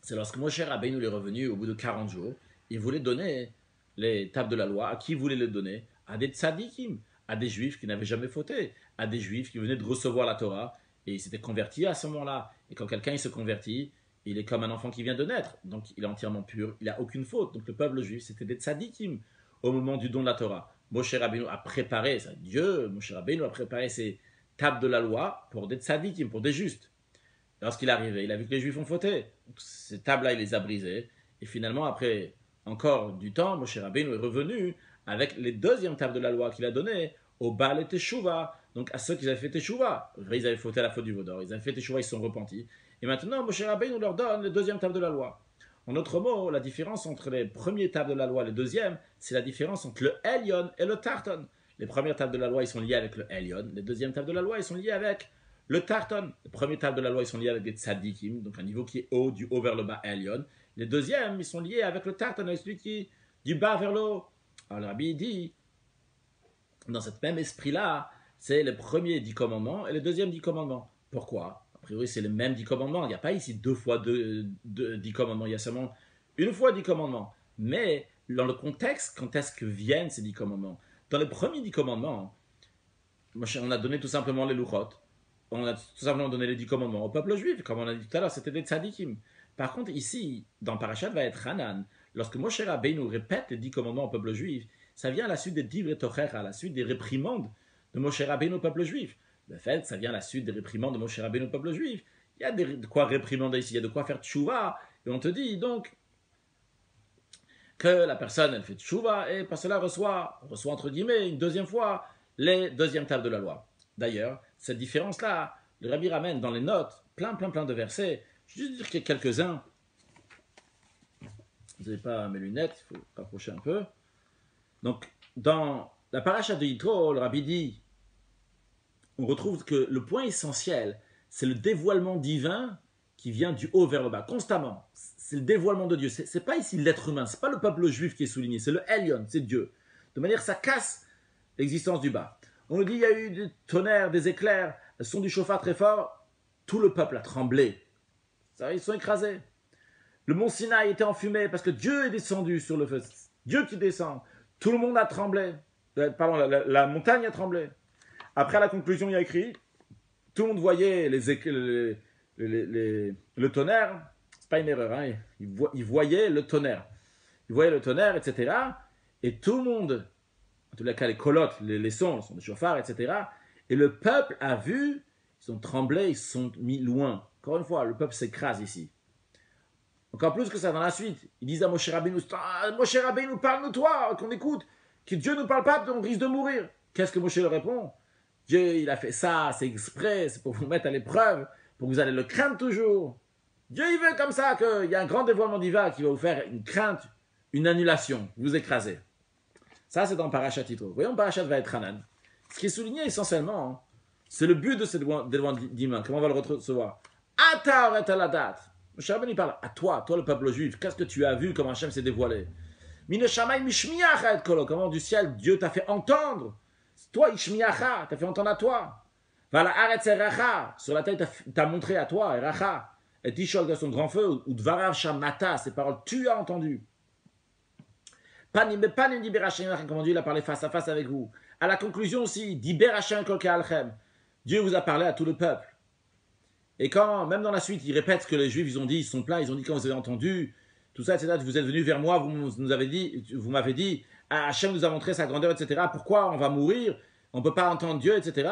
c'est lorsque Moshe Rabbeinu est revenu au bout de 40 jours, il voulait donner les tables de la loi. À qui il voulait les donner? À des tzadikim, à des juifs qui n'avaient jamais fauté, à des juifs qui venaient de recevoir la Torah et ils s'étaient convertis à ce moment-là. Et quand quelqu'un il se convertit, il est comme un enfant qui vient de naître, donc il est entièrement pur, il n'a aucune faute. Donc le peuple juif, c'était des tzadikim au moment du don de la Torah. Moshe Rabbeinu a préparé, ça, Dieu, Moshe Rabbeinu a préparé ces tables de la loi pour des tzadikim, pour des justes. Lorsqu'il est arrivé, il a vu que les juifs ont fauté. Donc, ces tables-là, il les a brisées. Et finalement, après encore du temps, Moshe Rabbeinu est revenu avec les deuxièmes tables de la loi qu'il a données au Baal et Teshuvah, donc à ceux qui avaient fait Teshuvah. Ils avaient fauté à la faute du Vaudor, ils avaient fait Teshuvah, ils se sont repentis. Et maintenant, Moshe Rabbeinu leur donne les deuxièmes tables de la loi. En d'autres mots, la différence entre les premiers tables de la loi et les deuxièmes, c'est la différence entre le Elyon et le Tarton. Les premières tables de la loi, ils sont liés avec le Elyon. Les deuxièmes tables de la loi, ils sont liés avec le Tarton. Les premières tables de la loi, ils sont liés avec des tzadikim, donc un niveau qui est haut, du haut vers le bas, Elyon. Les deuxièmes, ils sont liés avec le Tarton, avec celui qui est du bas vers le haut. Alors le Rabbi dit, dans cet même esprit-là, c'est le premier 10 commandements et le deuxième 10 commandements. Pourquoi? A priori, c'est le même 10 commandements. Il n'y a pas ici 2 fois 10 commandements. Il y a seulement une fois 10 commandements. Mais dans le contexte, quand est-ce que viennent ces 10 commandements? Dans les premiers 10 commandements, on a donné tout simplement les louchot. On a tout simplement donné les 10 commandements au peuple juif. Comme on a dit tout à l'heure, c'était des tzadikim. Par contre, ici, dans Parashat va être Hanan, lorsque Moshe Rabbeinu répète les 10 commandements au peuple juif, ça vient à la suite des Divrei Torah, à la suite des réprimandes de Moshe Rabbeinu au peuple juif. Le fait, ça vient à la suite des réprimandes de Moshe Rabbeinu au peuple juif. Il y a de quoi réprimander ici, il y a de quoi faire tchouva. Et on te dit donc que la personne, elle fait tchouva et par cela reçoit entre guillemets une deuxième fois les deuxièmes tables de la loi. D'ailleurs, cette différence-là, le Rabbi ramène dans les notes plein de versets. Je vais juste dire quelques-uns. Vous n'avez pas mes lunettes, il faut rapprocher un peu. Donc, dans la paracha de Yitro, le Rabbi dit, on retrouve que le point essentiel, c'est le dévoilement divin qui vient du haut vers le bas, constamment. C'est le dévoilement de Dieu. C'est pas ici l'être humain, c'est pas le peuple juif qui est souligné, c'est le Elyon, c'est Dieu. De manière, ça casse l'existence du bas. On nous dit, il y a eu du tonnerre, des éclairs, le son du chauffard très fort, tout le peuple a tremblé. Ça, ils sont écrasés. Le mont Sinaï était en fumée parce que Dieu est descendu sur le feu. Dieu qui descend. Tout le monde a tremblé. Pardon, la montagne a tremblé. Après, à la conclusion, il y a écrit, tout le monde voyait le tonnerre. C'est pas une erreur, hein. Il voyait le tonnerre. Il voyait le tonnerre, etc. Et tout le monde, en tous les cas, les colottes, les sons des chauffards, etc. Et le peuple a vu, ils ont tremblé, ils se sont mis loin. Encore une fois, le peuple s'écrase ici. Encore plus que ça dans la suite. Ils disent à Moshe Rabbeinu, Moshe Rabbeinu, parle-nous toi, qu'on écoute. Que Dieu ne nous parle pas, on risque de mourir. Qu'est-ce que Moshe leur répond? Dieu, il a fait ça, c'est exprès, c'est pour vous mettre à l'épreuve, pour que vous allez le craindre toujours. Dieu, il veut comme ça qu'il y a un grand dévoilement divin qui va vous faire une crainte, une annulation, vous écraser. Ça, c'est dans Parashat Yitro. Voyons, Parashat va être Hanan. Ce qui est souligné essentiellement, hein, c'est le but de ce dévoilement divin. Comment on va le recevoir? Ata oret la date. Moshe Rabbeinu parle à toi le peuple juif. Qu'est-ce que tu as vu, comment Hachem s'est dévoilé? Mine shamay mishmiacha et kolo. Comment du ciel Dieu t'a fait entendre? Toi, ishmiacha, t'as fait entendre à toi. Vala aretz eracha. Sur la tête, t'as montré à toi, eracha. Et tishol de son grand feu, ou dvarav shamata, ces paroles, tu as entendu. Panim diber Hashem, comment Dieu il a parlé face à face avec vous. À la conclusion aussi, diber Hashem kol ke'alchem. Dieu vous a parlé à tout le peuple. Et quand, même dans la suite, il répète ce que les Juifs ils ont dit, ils sont pleins, ils ont dit quand vous avez entendu, tout ça, etc. Vous êtes venus vers moi, vous m'avez dit, Hachem nous a montré sa grandeur, etc. Pourquoi on va mourir? On ne peut pas entendre Dieu, etc.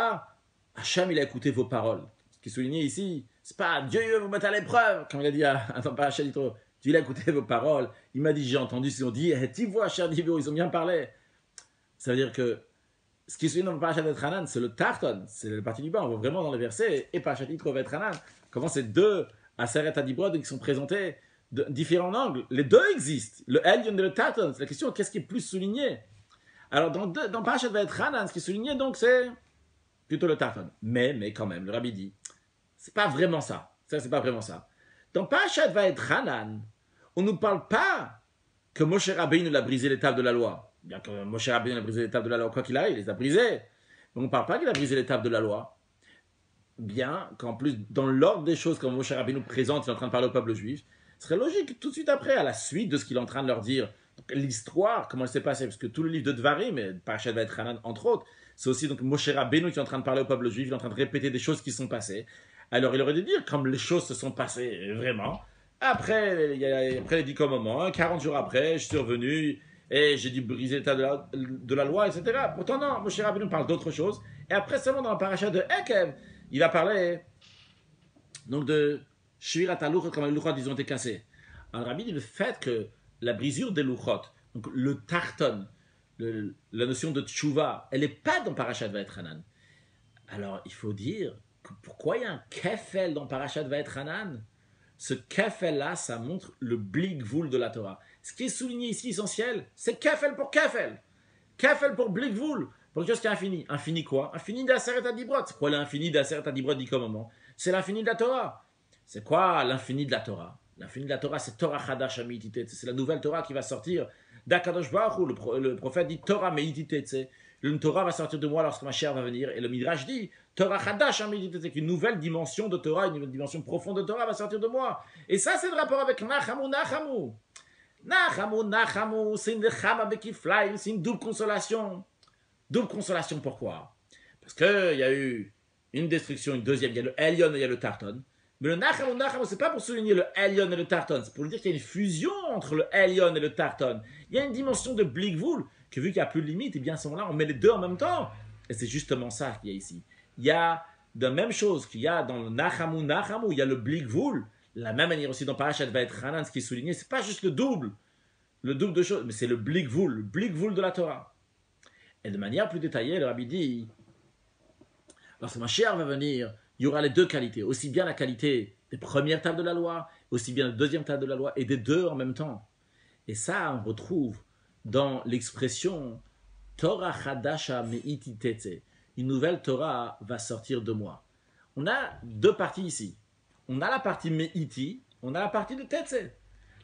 Hachem, il a écouté vos paroles. Ce qui est souligné ici, c'est pas Dieu veut vous mettre à l'épreuve, comme il a dit à Parashat Yitro. Dieu il a écouté vos paroles. Il m'a dit, j'ai entendu, ils ont dit, tu vois, cher Divio, ils ont bien parlé. Ça veut dire que ce qui est souligné dans le Parashat Hanan, c'est le Tarton, c'est la partie du bas. On voit vraiment dans les versets, et Parashat Yitro Hanan, comment ces deux Aseret Adibrod qui sont présentés de différents angles. Les deux existent, le Elyon et le Tarton. C'est la question, qu'est-ce qui est plus souligné? Alors, dans Parashat Hanan, ce qui est souligné, donc, c'est plutôt le Tarton. Mais quand même, le Rabbi dit, c'est pas vraiment ça. Ça, c'est pas vraiment ça. Dans Parashat Hanan, on ne nous parle pas que Moshe Rabbeinu a brisé les tables de la loi. Bien que Moshe Rabbeinu a brisé les tables de la loi, quoi qu'il arrive, il les a brisées. Mais on ne parle pas qu'il a brisé les tables de la loi. Bien qu'en plus, dans l'ordre des choses, quand Moshe Rabbeinu présente, il est en train de parler au peuple juif, ce serait logique que tout de suite après, à la suite de ce qu'il est en train de leur dire, l'histoire, comment elle s'est passée, parce que tout le livre de Dvarim, et Parashat Hanan, entre autres, c'est aussi donc Moshe Rabbeinu qui est en train de parler au peuple juif, il est en train de répéter des choses qui sont passées. Alors il aurait dû dire, comme les choses se sont passées vraiment, après les 10 commandements, 40 jours après, je suis revenu, et j'ai dû briser l'état de la loi, etc. Pourtant non, Moshe Rabbeinu parle d'autre chose. Et après seulement dans le parachat de Ekev, il va parler donc de Shvirat HaLuchot, comme les Luchot ils ont été cassés. Alors Rabbi dit le fait que la brisure des Luchot, donc le Tarton, la notion de Tshuva, elle n'est pas dans Parashat Vaetchanan. Alors il faut dire que pourquoi il y a un Kefel dans Parashat Vaetchanan? Ce Kefel-là, ça montre le Blikvul de la Torah. Ce qui est souligné ici essentiel, c'est Kefel pour Kefel. Kefel pour Blikvul. pour quelque chose qui est infini. Infini quoi? Infini d'Aseret Adibrot. C'est quoi l'infini d'Aseret Adibrot dit comme moment? C'est l'infini de la Torah. C'est quoi l'infini de la Torah? L'infini de la Torah, c'est Torah Chadash Amitite. C'est la nouvelle Torah qui va sortir d'Akadosh Baruch Hu. Le prophète dit Torah Meitite. Le Torah va sortir de moi lorsque ma chair va venir. Et le Midrash dit Torah Chadash Amitite. Qu'une nouvelle dimension de Torah, une nouvelle dimension profonde de Torah va sortir de moi. Et ça, c'est le rapport avec Nachamu, Nachamu. Nachamu, Nachamu, c'est une Nechama Bekiflaim, c'est une double consolation. Double consolation, pourquoi? Parce qu'il y a eu une destruction, une deuxième, il y a le Elyon et il y a le Tarton. Mais le Nachamu, Nachamu, c'est pas pour souligner le Elyon et le Tarton, c'est pour dire qu'il y a une fusion entre le Elyon et le Tarton. Il y a une dimension de Blikvoul, que vu qu'il n'y a plus de limite, et bien à ce moment-là, on met les deux en même temps. Et c'est justement ça qu'il y a ici. Il y a la même chose qu'il y a dans le Nachamu, Nachamu, il y a le Blikvoul. De la même manière aussi dans Parashat Vaetchanan, ce qui est souligné, c'est pas juste le double de choses, mais c'est le Blikvoul de la Torah. Et de manière plus détaillée, le Rabbi dit, lorsque Mashiach va venir, il y aura les deux qualités, aussi bien la qualité des premières tables de la loi, aussi bien la deuxième table de la loi, et des deux en même temps. Et ça, on retrouve dans l'expression Torah Chadasha Meiti Tetse. Une nouvelle Torah va sortir de moi. On a deux parties ici. On a la partie Meiti, on a la partie de Tetse.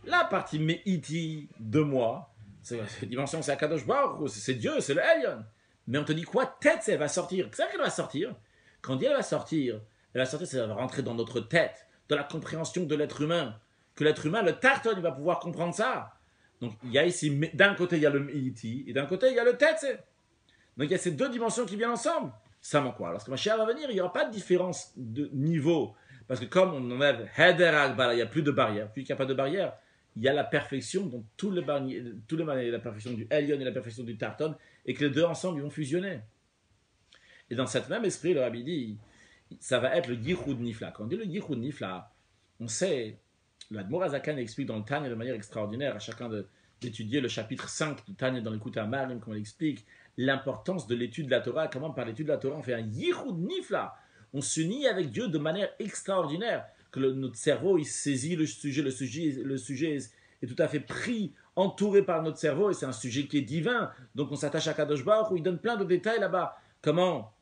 La partie Meiti de moi, c'est la dimension, c'est Akadosh Baruch, c'est Dieu, c'est le Elyon. Mais on te dit quoi? Tetse va sortir. C'est vrai qu'elle va sortir. Quand on dit elle va sortir, ça va rentrer dans notre tête, dans la compréhension de l'être humain. Que l'être humain, le Tarton, il va pouvoir comprendre ça. Donc il y a ici, d'un côté il y a le Meiti, et d'un côté il y a le Tetse. Donc il y a ces deux dimensions qui viennent ensemble. Ça manque quoi? Lorsque Mashiach va venir, il n'y aura pas de différence de niveau. Parce que comme on enlève Heder Agbala, il n'y a plus de barrière. Puis qu'il n'y a pas de barrière, il y a la perfection dans tous les manières, la perfection du Elyon et la perfection du Tarton, et que les deux ensemble ils vont fusionner. Et dans cet même esprit, le Rabbi dit, ça va être le Yichud Nifla. Quand on dit le Yichud Nifla, on sait, l'Admor Azakan explique dans le Tanya de manière extraordinaire à chacun d'étudier le chapitre 5 du Tanya dans l'écoute à Marim, comme il explique l'importance de l'étude de la Torah, comment par l'étude de la Torah on fait un Yichud Nifla. On s'unit avec Dieu de manière extraordinaire, que notre cerveau il saisit le sujet est tout à fait pris, entouré par notre cerveau, et c'est un sujet qui est divin. Donc on s'attache à Kadosh Baruch Hu, il donne plein de détails là-bas. Comment,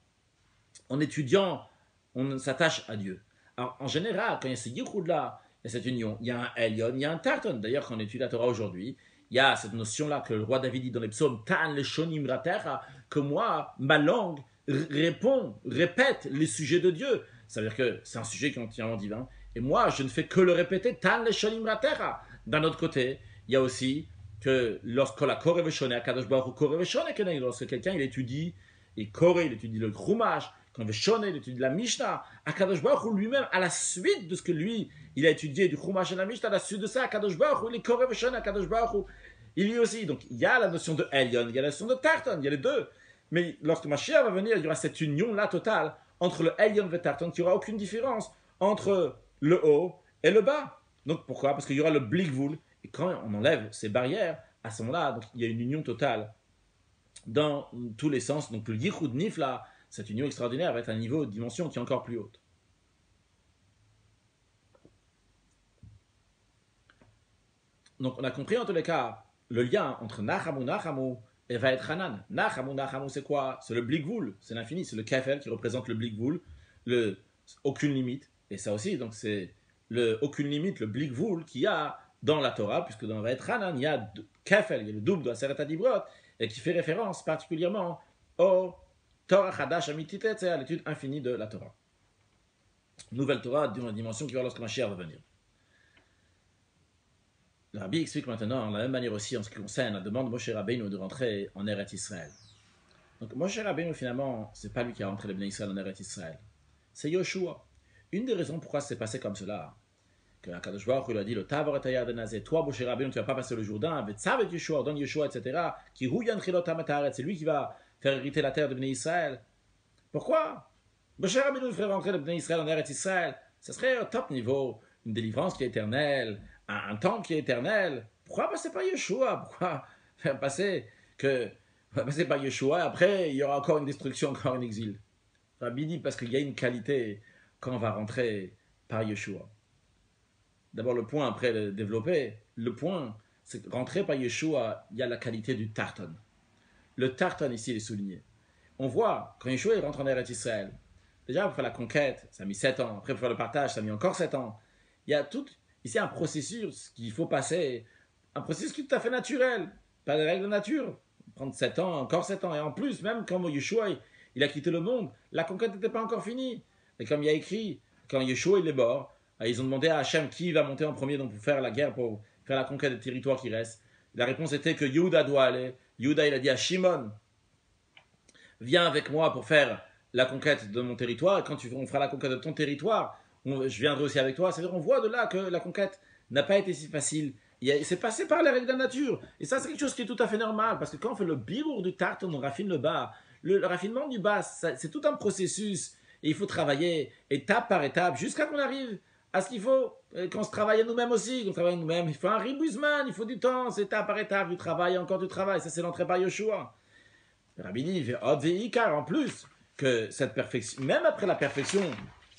en étudiant, on s'attache à Dieu. Alors en général, quand il y a ce yichud-là, il y a cette union, il y a un Elyon, il y a un Tarton. D'ailleurs, quand on étudie la Torah aujourd'hui, il y a cette notion-là que le roi David dit dans les psaumes, Tan le shonim ratecha, que moi, ma langue répète les sujets de Dieu. Ça veut dire que c'est un sujet qui est entièrement divin. Et moi, je ne fais que le répéter, Tan le shonim ratecha. D'un autre côté, il y a aussi que lorsque la koreveshone, Akadosh Baruch Hu koreveshone, lorsque quelqu'un il étudie, et Koré, il étudie le Chumash, quand Veshone, il étudie la Mishnah, Akadosh Baruch Hu lui-même, à la suite de ce que lui, il a étudié du Chumash et la Mishnah, à la suite de ça, Akadosh Baruch Hu, il est Koré Veshone, Akadosh Baruch Hu, il y aussi. Donc il y a la notion de Elyon, il y a la notion de Tarton, il y a les deux. Mais lorsque Mashiach va venir, il y aura cette union-là totale entre le Elyon et le Tarton, qu'il n'y aura aucune différence entre le haut et le bas. Donc pourquoi? Parce qu'il y aura le Blikvoul, et quand on enlève ces barrières, à ce moment-là, donc, il y a une union totale dans tous les sens. Donc le Yichud Nifla, cette union extraordinaire, va être à un niveau de dimension qui est encore plus haute. Donc on a compris en tous les cas le lien entre Nachamu et Vaetchanan. Nachamu, c'est quoi? C'est le Blikvoul, c'est l'infini, c'est le Kefel qui représente le Blikvoul, le aucune limite. Et ça aussi, donc c'est le aucune limite, le Blikvoul qu'il y a dans la Torah, puisque dans Vaetchanan, il y a Kefel, il y a le double de la Aseret Adibrot, et qui fait référence particulièrement au Torah Chadash Amitite, c'est à l'étude infinie de la Torah. Nouvelle Torah dans la dimension qui va lorsque Mashiach va venir. Le Rabbi explique maintenant, de la même manière aussi en ce qui concerne la demande de Moshe Rabbeinu de rentrer en Eretz Israël. Donc Moshe Rabbeinu finalement, c'est pas lui qui a rentré les Bnei Israël en Eretz Israël, c'est Yoshua. Une des raisons pourquoi c'est passé comme cela, que Akadosh Baruch Hu lui a dit le Tavar et Hayar de Nazé, toi Moshe Rabbeinu tu vas pas passer le Jourdain, avec Tzavet Yeshua, ordonne Yeshua, etc. Qui Rouyan Chilotam et c'est lui qui va faire hériter la terre de Bnei Israël. Pourquoi Moshe Rabbeinu ferait rentrer les Bnei Israël en Eretz Israël, ça serait au top niveau, une délivrance qui est éternelle, un temps qui est éternel. Pourquoi passer par Yeshua? Pourquoi faire passer par Yeshua et après il y aura encore une destruction, encore un exil? Rabbi dit parce qu'il y a une qualité quand on va rentrer par Yeshua. D'abord le point, après le développer, le point, c'est que rentrer par Yeshua, il y a la qualité du Tarton. Le Tarton ici il est souligné. on voit, quand Yeshua rentre en Eretz Israël, déjà pour faire la conquête, ça a mis 7 ans. Après pour faire le partage, ça a mis encore 7 ans. Il y a tout, ici un processus qu'il faut passer, un processus qui est tout à fait naturel, pas de règles de nature. Prendre 7 ans, encore 7 ans. Et en plus, même quand Yeshua il a quitté le monde, la conquête n'était pas encore finie. Et comme il y a écrit, quand Yeshua il est mort, ils ont demandé à Hachem qui va monter en premier donc pour faire la guerre, pour faire la conquête des territoires qui restent. La réponse était que Yehuda doit aller. Yehuda il a dit à Shimon, viens avec moi pour faire la conquête de mon territoire, et quand on fera la conquête de ton territoire, je viendrai aussi avec toi. C'est-à-dire qu'on voit de là que la conquête n'a pas été si facile. C'est passé par les règles de la nature. Et ça, c'est quelque chose qui est tout à fait normal, parce que quand on fait le birour du tartan, on raffine le bas. Le raffinement du bas, c'est tout un processus, et il faut travailler étape par étape, jusqu'à qu'on arrive à ce qu'il faut, qu'on se travaille à nous-mêmes aussi, qu'on travaille à nous-mêmes. Il faut un ribouzman, il faut du temps, c'est étape par étape, du travail, encore du travail. Ça, c'est l'entrée par Yoshua. Rabbi dit, en plus, que cette perfection, même après la perfection,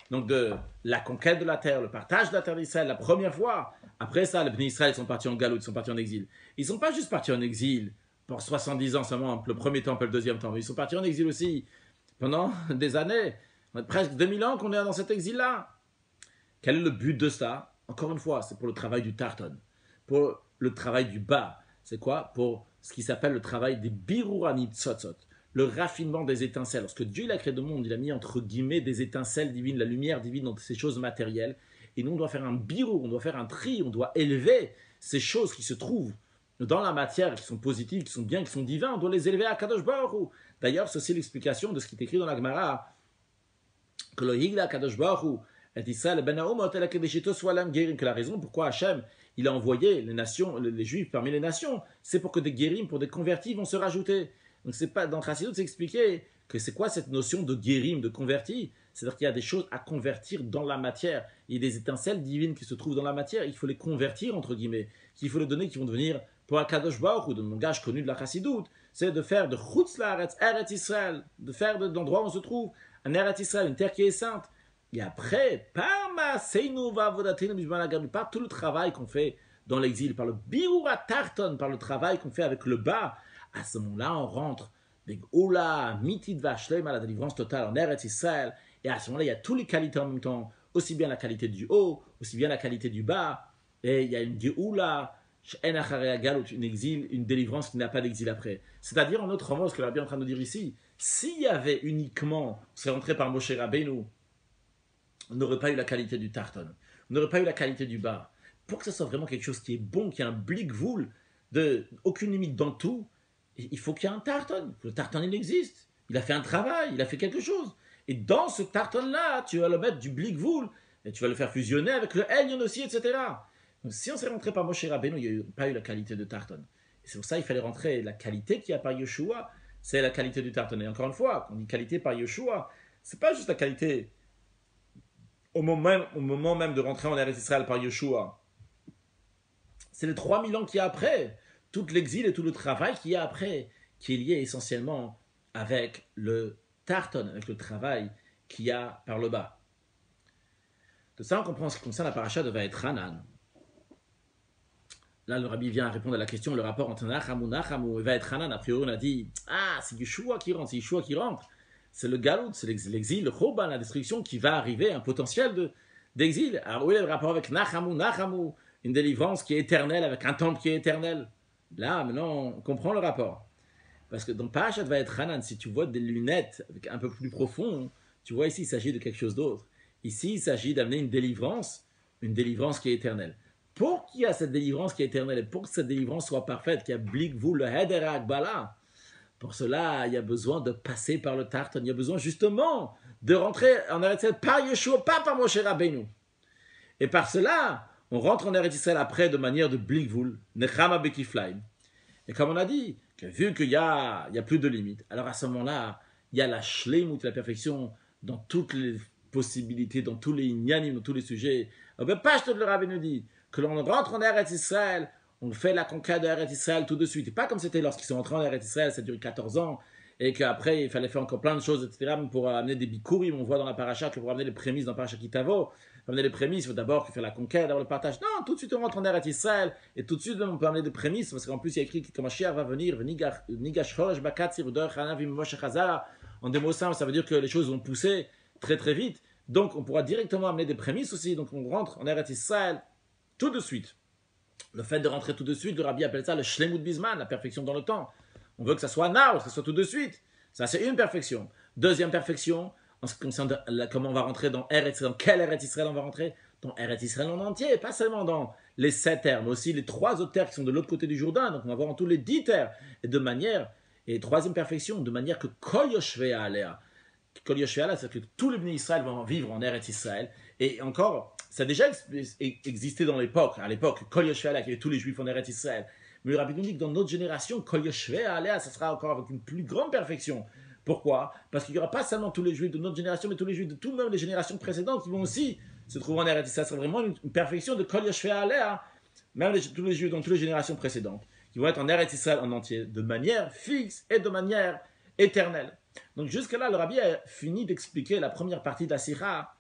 donc de la conquête de la terre, le partage de la terre d'Israël, la première fois, après ça, les Bnei Israël sont partis en galoute, ils sont partis en exil. Ils ne sont pas juste partis en exil pour 70 ans seulement, le premier temple et le deuxième temple, ils sont partis en exil aussi pendant des années, presque 2000 ans qu'on est dans cet exil-là. Quel est le but de ça? Encore une fois, c'est pour le travail du tarton, pour le travail du bas. C'est quoi? Pour ce qui s'appelle le travail des birurani tzotzot, le raffinement des étincelles. Lorsque Dieu il a créé le monde, il a mis entre guillemets des étincelles divines, la lumière divine dans ces choses matérielles. Et nous, on doit faire un birur, on doit faire un tri, on doit élever ces choses qui se trouvent dans la matière, qui sont positives, qui sont bien, qui sont divins, on doit les élever à Kadosh Baruch Hu. D'ailleurs, c'est aussi l'explication de ce qui est écrit dans la Gemara, que le Higla Kadosh Baruch Hu, que la raison pourquoi Hachem il a envoyé les nations, les juifs parmi les nations, c'est pour que des guérim, pour des convertis vont se rajouter. Donc c'est pas dans Chassidut c'est expliqué que c'est quoi cette notion de guérim, de convertis. C'est-à-dire qu'il y a des choses à convertir dans la matière. Il y a des étincelles divines qui se trouvent dans la matière. Il faut les convertir entre guillemets, qu'il faut les donner, qui vont devenir pour Akadosh Baruch Hu, de langage connu de la Chassidut, c'est de faire de Chutz Laaretz, Eretz Israël, de faire de l'endroit où on se trouve un Eretz Israël, une terre qui est sainte. Et après, par tout le travail qu'on fait dans l'exil, par le biura tarton, par le travail qu'on fait avec le bas, à ce moment-là, on rentre la délivrance totale en Eretz Israël. Et à ce moment-là, il y a toutes les qualités en même temps, aussi bien la qualité du haut, aussi bien la qualité du bas. Et il y a une geoula, une exil, une délivrance qui n'a pas d'exil après. C'est-à-dire, en autre mot, ce que Rabbi est en train de dire ici, s'il y avait uniquement, c'est rentré par Moshe Rabbeinu, on n'aurait pas eu la qualité du tarton, on n'aurait pas eu la qualité du bas. Pour que ce soit vraiment quelque chose qui est bon, qui a un blick-voul, de aucune limite dans tout, il faut qu'il y ait un tarton. Le tarton, il existe. Il a fait un travail, il a fait quelque chose. Et dans ce tarton-là, tu vas le mettre du blick-voul, et tu vas le faire fusionner avec le Elyon aussi, etc. Donc si on s'est rentré par Moshe Rabbeinu, il n'y a pas eu la qualité de tarton. Et c'est pour ça qu'il fallait rentrer. La qualité qu'il y a par Yeshua, c'est la qualité du tarton. Et encore une fois, quand on dit qualité par Yeshua, c'est pas juste la qualité au moment même de rentrer en Eretz Israël par Yeshua. C'est les 3000 ans qu'il y a après, tout l'exil et tout le travail qu'il y a après, qui est lié essentiellement avec le tarton, avec le travail qu'il y a par le bas. De ça, on comprend ce qui concerne la paracha de Vaetchanan. Là, le rabbi vient répondre à la question, le rapport entre Nachamu et Vaetchanan. A priori, on a dit, c'est Yeshua qui rentre, c'est le galout, c'est l'exil, le choban, la destruction qui va arriver, un potentiel d'exil. Alors, oui, le rapport avec Nachamu, une délivrance qui est éternelle, avec un temple qui est éternel. Là, maintenant, on comprend le rapport. Parce que dans Parashat Vaetchanan, si tu vois des lunettes un peu plus profondes, tu vois ici, il s'agit de quelque chose d'autre. Ici, il s'agit d'amener une délivrance qui est éternelle. Pour qu'il y ait cette délivrance qui est éternelle, et pour que cette délivrance soit parfaite, qu'il y a blik-vous le heder akbala, pour cela, il y a besoin de passer par le tartan. Il y a besoin justement de rentrer en Eretz Israël par Yeshua, pas par Moshe Rabbeinu. Et par cela, on rentre en Eretz Israël après de manière de blikvul, nechama bekiflaim. Et comme on a dit, que vu qu'il y a plus de limites, alors à ce moment-là, il y a la shleimut, la perfection, dans toutes les possibilités, dans tous les inyanim, dans tous les sujets. Le Rabbeinu dit que l'on rentre en Eretz Israël, on fait la conquête de Eretz Israël tout de suite. Et pas comme c'était lorsqu'ils sont entrés en Eretz Israël, ça a duré 14 ans, et qu'après il fallait faire encore plein de choses, etc. Pour amener des bikurim, on voit dans la paracha que pour amener les prémices dans la paracha Kitavo, pour amener les prémices, il faut d'abord faire la conquête, d'abord le partage. Non, tout de suite on rentre en Eretz Israël, et tout de suite on peut amener des prémices, parce qu'en plus il y a écrit que Mashiach va venir, En des mots simples, ça veut dire que les choses vont pousser très très vite. Donc on pourra directement amener des prémices aussi. Donc on rentre en Eretz Israël tout de suite. Le fait de rentrer tout de suite, le rabbi appelle ça le shlemut bizman, la perfection dans le temps. On veut que ça soit now, que ça soit tout de suite. Ça, c'est une perfection. Deuxième perfection, en ce qui concerne comment on va rentrer dans Eretz, dans quel Eretz Israël on va rentrer, dans Eretz Israël en entier, pas seulement dans les 7 terres, mais aussi les 3 autres terres qui sont de l'autre côté du Jourdain. Donc on va voir en tous les 10 terres. Et de manière, et troisième perfection, de manière que Kol Yoshvei Alea. Kol Yoshvei Alea, c'est-à-dire que tous les bénis Israël vont vivre en Eretz Israël. Et encore, ça a déjà existé dans l'époque, à l'époque, Kol Yoshvei Alea, qui avait tous les juifs en Eretz Israël. Mais le rabbi nous dit que dans notre génération, Kol Yoshvei Alea, ça sera encore avec une plus grande perfection. Pourquoi? Parce qu'il n'y aura pas seulement tous les juifs de notre génération, mais tous les juifs de toutes même les générations précédentes qui vont aussi se trouver en Eretz Israël. Ça sera vraiment une perfection de Kol Yoshvei Alea, même tous les juifs dans toutes les générations précédentes, qui vont être en Eretz Israël en entier, de manière fixe et de manière éternelle. Donc jusque là, le rabbi a fini d'expliquer la première partie de la Sira,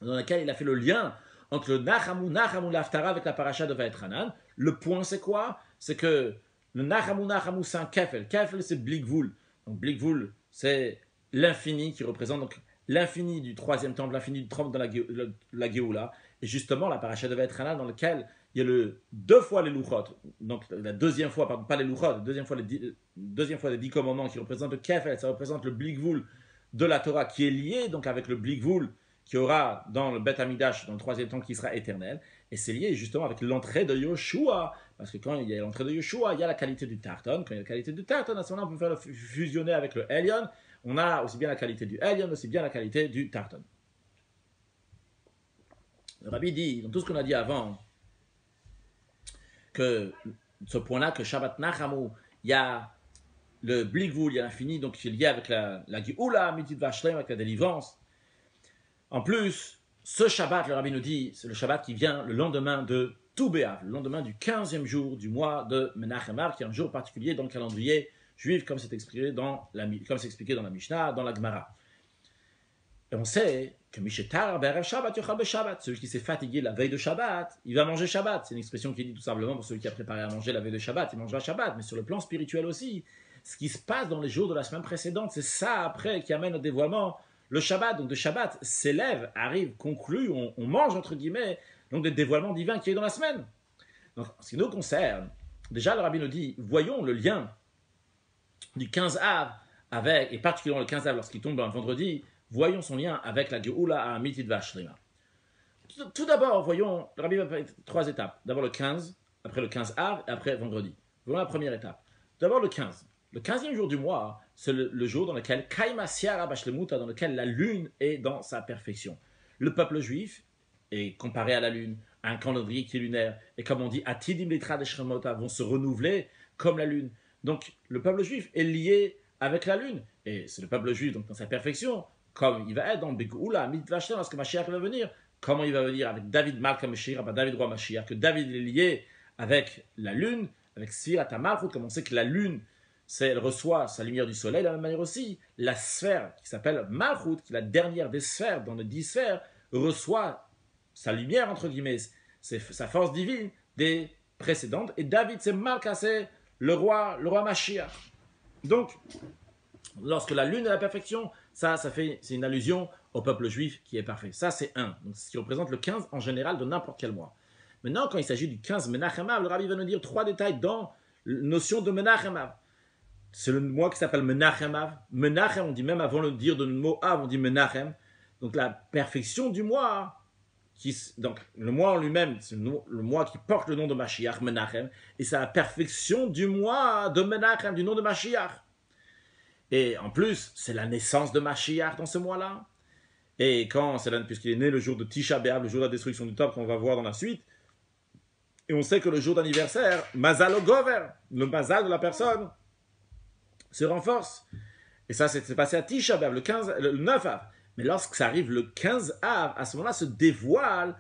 dans laquelle il a fait le lien entre le Nachamu l'Haftara avec la paracha de Vaetranan. Le point, c'est quoi? C'est que le Nachamu, c'est un Kefel. Kefel, c'est Blikvul. Donc Blikvul, c'est l'infini qui représente donc l'infini du troisième temple, l'infini du temple de la Géoula. Et justement, la paracha de Vaetranan, dans laquelle il y a deux fois les Luchot, donc la deuxième fois, pardon, pas les Luchot, la deuxième fois les 10 commandements qui représentent le Kefel, ça représente le Blikvul de la Torah qui est lié donc avec le Blikvul qui aura dans le Beth Amidash, dans le troisième temple qui sera éternel. Et c'est lié justement avec l'entrée de Yoshua. Parce que quand il y a l'entrée de Yoshua, il y a la qualité du Tarton. Quand il y a la qualité du Tarton, à ce moment-là, on peut faire le fusionner avec le Elyon. On a aussi bien la qualité du Elyon, aussi bien la qualité du Tarton. Le Rabbi dit, dans tout ce qu'on a dit avant, que ce point-là, que Shabbat Nachamu, il y a le Blikvul, il y a l'infini, donc c'est lié avec la Géoula, Mitzvah Vashlem, avec la délivrance. En plus, ce Shabbat, le Rabbi nous dit, c'est le Shabbat qui vient le lendemain de Tou B'Av, le lendemain du 15e jour du mois de Menachem Av, qui est un jour particulier dans le calendrier juif, comme c'est expliqué dans la Mishnah, dans la Gemara. Et on sait que Mishetar Be'erev Shabbat Yochal Be'Shabbat, celui qui s'est fatigué la veille de Shabbat, il va manger Shabbat. C'est une expression qui dit tout simplement pour celui qui a préparé à manger la veille de Shabbat, il mangera Shabbat. Mais sur le plan spirituel aussi, ce qui se passe dans les jours de la semaine précédente, c'est ça après qui amène au dévoilement. Le Shabbat, donc de Shabbat, s'élève, arrive, conclut, on mange entre guillemets, donc des dévoilements divins qui est dans la semaine. Donc, en ce qui nous concerne, déjà le Rabbi nous dit, voyons le lien du 15 Av avec, et particulièrement le 15 Av lorsqu'il tombe un vendredi, voyons son lien avec la Géoula à Mitzvah Shlema. Tout d'abord, voyons, le Rabbi va faire 3 étapes. D'abord le 15, après le 15 Av, et après vendredi. Voyons la première étape. D'abord le 15. Le 15e jour du mois, c'est le jour dans lequel Kaima Siara Bashlemuta, dans lequel la lune est dans sa perfection. Le peuple juif est comparé à la lune, à un calendrier qui est lunaire. Et comme on dit, Atidim Litra Deshremota vont se renouveler comme la lune. Donc le peuple juif est lié avec la lune. Et c'est le peuple juif donc dans sa perfection, comme il va être dans Begoula, Mitzvah Shlem, lorsque Mashiach va venir. Comment il va venir avec David Malka Mashiach, David roi Mashiach, que David est lié avec la lune, avec Sfirat HaMalchut, comme on sait que la lune, elle reçoit sa lumière du soleil, de la même manière aussi, la sphère qui s'appelle Malchut, qui est la dernière des sphères, dans les 10 sphères, reçoit sa lumière, entre guillemets, c'est sa force divine des précédentes, et David, c'est Malka, c'est le roi Mashiach. Donc, lorsque la lune est la perfection, c'est une allusion au peuple juif qui est parfait. Ça, c'est un. Donc, ce qui représente le 15 en général de n'importe quel mois. Maintenant, quand il s'agit du 15 Menachem Av, le Rabbi va nous dire 3 détails dans la notion de Menachem Av. C'est le mois qui s'appelle Menachem Av. Menachem, on dit même avant le dire de le mot Av, on dit Menachem. Donc la perfection du mois, donc le mois en lui-même, c'est le mois qui porte le nom de Mashiach, Menachem, et c'est la perfection du mois de Menachem, du nom de Mashiach. Et en plus, c'est la naissance de Mashiach dans ce mois-là. Et puisqu'il est né le jour de Tisha B'Av, le jour de la destruction du temple, qu'on va voir dans la suite, et on sait que le jour d'anniversaire, Mazal Gover, le Mazal de la personne, se renforce. Et ça, c'est passé à Tisha B'Av, le 9 Av. Mais lorsque ça arrive le 15 Av, à ce moment-là se dévoile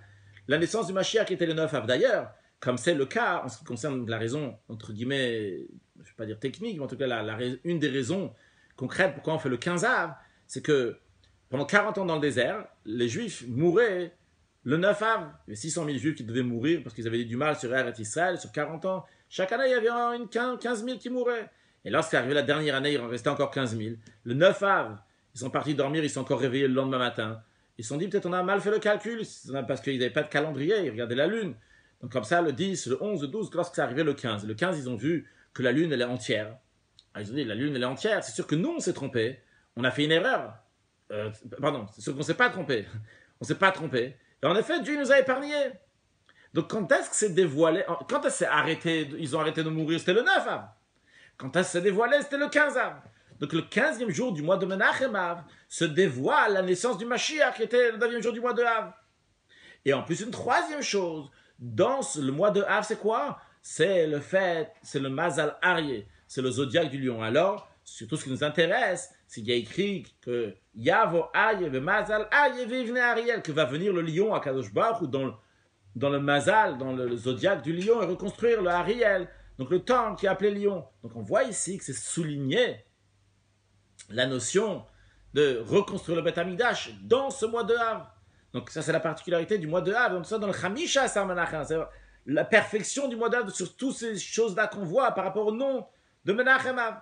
la naissance du Mashiach qui était le 9 Av. D'ailleurs, comme c'est le cas en ce qui concerne la raison, entre guillemets, je ne vais pas dire technique, mais en tout cas une des raisons concrètes pourquoi on fait le 15 Av, c'est que pendant 40 ans dans le désert, les Juifs mouraient le 9 Av. Il y avait 600 000 Juifs qui devaient mourir parce qu'ils avaient du mal sur Eretz Israël, sur 40 ans. Chaque année, il y avait 15 000 qui mouraient. Et lorsqu'est arrivée la dernière année, il en restait encore 15 000. Le 9 av, ils sont partis dormir, ils sont encore réveillés le lendemain matin. Ils se sont dit, peut-être on a mal fait le calcul, parce qu'ils n'avaient pas de calendrier, ils regardaient la lune. Donc comme ça, le 10, le 11, le 12, lorsque c'est arrivé le 15. Le 15, ils ont vu que la lune, elle est entière. Alors, ils ont dit, la lune, elle est entière. C'est sûr que nous, on s'est trompé. On a fait une erreur. Pardon, c'est sûr qu'on ne s'est pas trompé. On ne s'est pas trompé. Et en effet, Dieu nous a épargnés. Donc quand est-ce que c'est dévoilé? Quand est-ce que c'est arrêté? Ils ont arrêté de mourir, c'était le 9 av. Quand est-ce que c'est dévoilé? C'était le 15 av. Donc le 15e jour du mois de Menachem Av se dévoile la naissance du Mashiach, qui était le 9e jour du mois de Av. Et en plus, une troisième chose, dans le mois de Av, c'est quoi? C'est le fait, c'est le Mazal Aryeh, c'est le zodiaque du lion. Alors, surtout ce qui nous intéresse, c'est qu'il y a écrit que Yavo Aryeh, le Mazal Aryeh, vivne Ariel, que va venir le lion à Kadosh Baruch, ou dans le Mazal, dans le zodiaque du lion, et reconstruire le Ariel, donc le temple qui est appelé lion. Donc on voit ici que c'est souligné la notion de reconstruire le Beth Amikdash dans ce mois de Av. Donc ça c'est la particularité du mois de Av. Donc ça dans le Chamisha Asar Menachem, c'est la perfection du mois d'Av sur toutes ces choses-là qu'on voit par rapport au nom de Menachem Av.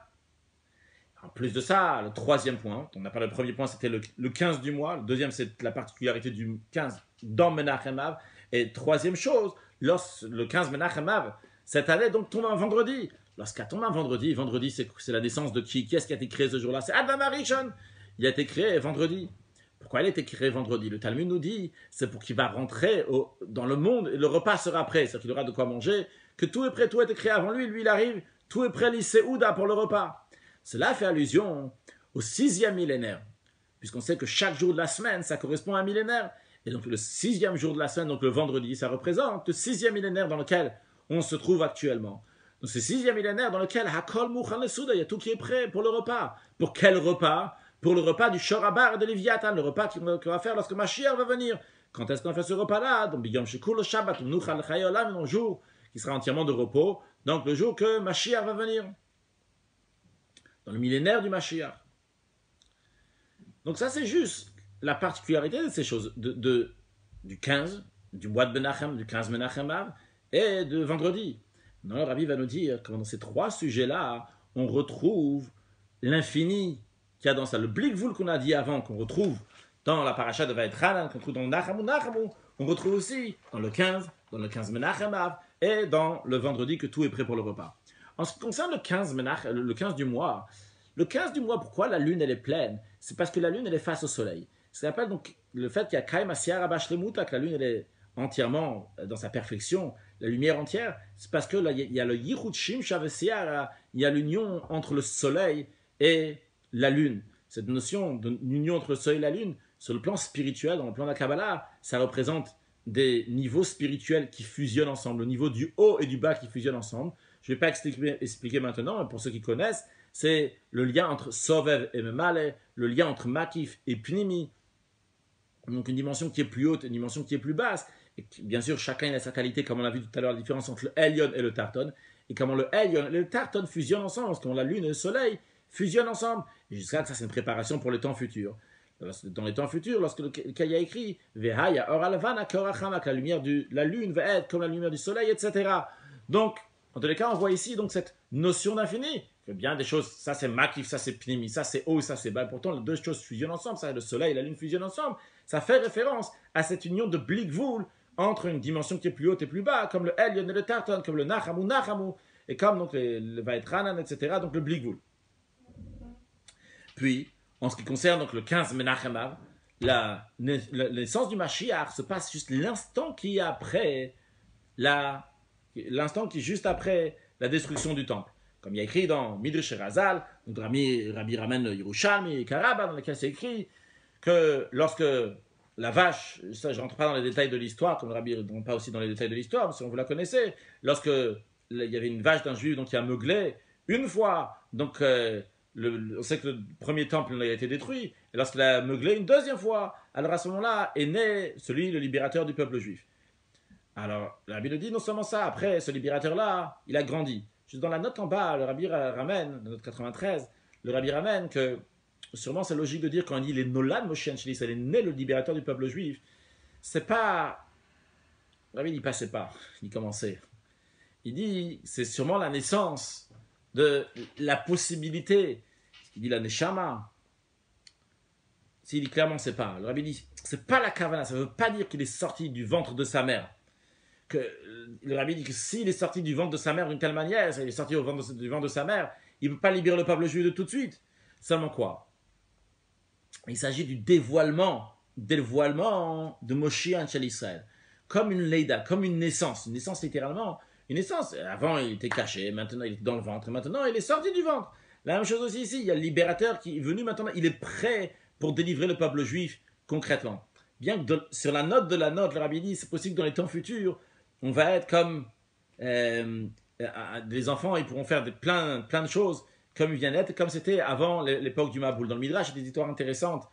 En plus de ça, le troisième point, on n'a pas le premier point, c'était le 15 du mois. Le deuxième, c'est la particularité du 15 dans Menachem Av. Et troisième chose, le 15 Menachem Av, cette année donc tombe un vendredi. Lorsqu'elle tombe un vendredi, c'est la naissance de qui? Qui est-ce qui a été créé ce jour-là? C'est Adam Arishon. Il a été créé vendredi. Pourquoi il a été créé vendredi? Le Talmud nous dit, c'est pour qu'il va rentrer dans le monde et le repas sera prêt. C'est-à-dire qu'il aura de quoi manger, que tout est prêt, tout a été créé avant lui. Lui, il arrive, tout est prêt, l'Isséouda pour le repas. Cela fait allusion au 6e millénaire, puisqu'on sait que chaque jour de la semaine, ça correspond à un millénaire. Et donc le 6e jour de la semaine, donc le vendredi, ça représente le 6e millénaire dans lequel on se trouve actuellement. Donc c'est le 6e millénaire dans lequel Hakol Mouchan Lesouda, il y a tout qui est prêt pour le repas. Pour quel repas? Pour le repas du Shorabar et de Léviathan, le repas qu'on va faire lorsque Mashiach va venir. Quand est-ce qu'on va faire ce repas-là? Donc Bigam Shekul le Shabbat, Nuchal Chayolam, un jour qui sera entièrement de repos. Donc le jour que Mashiach va venir. Dans le millénaire du Mashiach. Donc ça c'est juste la particularité de ces choses, du 15, du mois de Menachem, du 15 Menachem Av, et de vendredi. Non, le Rabbi va nous dire que dans ces trois sujets-là, on retrouve l'infini qu'il y a dans ça. Le Blikvul qu'on a dit avant, qu'on retrouve dans la paracha de Vaïtranan, qu'on trouve dans Nachamu, on retrouve aussi dans le 15 Menachem Av, et dans le vendredi que tout est prêt pour le repas. En ce qui concerne le 15 du mois, pourquoi la lune elle est pleine? C'est parce que la lune elle est face au soleil. Ça s'appelle donc le fait qu'il y a Kaim Asiar Abashlemuta, que la lune elle est entièrement dans sa perfection, la lumière entière, c'est parce que là, il y a le Yichud Shim Shavesiar, il y a l'union entre le soleil et la lune. Cette notion d'union entre le soleil et la lune, sur le plan spirituel, dans le plan de la Kabbalah, ça représente des niveaux spirituels qui fusionnent ensemble, le niveau du haut et du bas qui fusionnent ensemble. Je ne vais pas expliquer maintenant, mais pour ceux qui connaissent, c'est le lien entre Sovev et Memale, le lien entre Makif et Pnimi, donc une dimension qui est plus haute et une dimension qui est plus basse. Et bien sûr, chacun a sa qualité, comme on a vu tout à l'heure, la différence entre le Elyon et le Tarton, et comment le Elyon et le Tarton fusionnent ensemble, parce que la lune et le soleil fusionnent ensemble. Et jusqu'à que ça, c'est une préparation pour les temps futurs. Dans les temps futurs, lorsque le Kaya écrit Vehaya oralvana korachama, la lumière de la lune va être comme la lumière du soleil, etc. Donc, en tous les cas, on voit ici donc cette notion d'infini. Que bien des choses, ça c'est Makif, ça c'est Pnimi, ça c'est haut, ça c'est bas. Pourtant, les deux choses fusionnent ensemble. Ça, le soleil et la lune fusionnent ensemble. Ça fait référence à cette union de Blikvul entre une dimension qui est plus haute et plus bas, comme le Elyon et le Tarton, comme le Nachamu, et comme donc le Vaïtranan, etc. Donc le Blikvul. Puis, en ce qui concerne donc le 15 Menachem Av, la naissance du Mashiach se passe juste l'instant qui est juste après la destruction du temple. Comme il y a écrit dans Midrash Razal, donc Rabbi ramène le Yerushalmi et Karaba, dans lequel c'est écrit que lorsque la vache, ça je ne rentre pas dans les détails de l'histoire, comme le Rabbi ne rentre pas aussi dans les détails de l'histoire, mais si vous la connaissez, lorsque il y avait une vache d'un juif donc, qui a meuglé une fois, donc on sait que le premier temple a été détruit, et lorsqu'il a meuglé une deuxième fois, alors à ce moment-là est né le libérateur du peuple juif. Alors, le Rabbi nous dit non seulement ça, après ce libérateur-là, il a grandi. Juste dans la note en bas, le Rabbi ramène, la note 93, le Rabbi ramène que sûrement c'est logique de dire quand il dit les Nolad Moshe Shli, c'est né le libérateur du peuple juif. C'est pas. Le Rabbi dit pas c'est pas, il commençait. Il dit c'est sûrement la naissance de la possibilité. Il dit la Neshama. S'il dit clairement, c'est pas. Le rabbi dit, c'est pas la Kavana, ça veut pas dire qu'il est sorti du ventre de sa mère. Le rabbi dit que s'il est sorti du ventre de sa mère d'une telle manière, il est sorti du ventre de sa mère, il ne peut pas libérer le peuple juif de tout de suite. Seulement quoi? Il s'agit du dévoilement de Moshiach chez Israël. Comme une leida, comme une naissance littéralement. Une naissance, avant il était caché, maintenant il est dans le ventre, et maintenant il est sorti du ventre. La même chose aussi ici, il y a le libérateur qui est venu maintenant, il est prêt pour délivrer le peuple juif concrètement. Bien que sur la note de la note, le rabbi dit, c'est possible que dans les temps futurs, on va être comme des enfants, ils pourront faire plein de choses comme ils viennent d'être, comme c'était avant l'époque du Maboul. Dans le Midrash, il y a des histoires intéressantes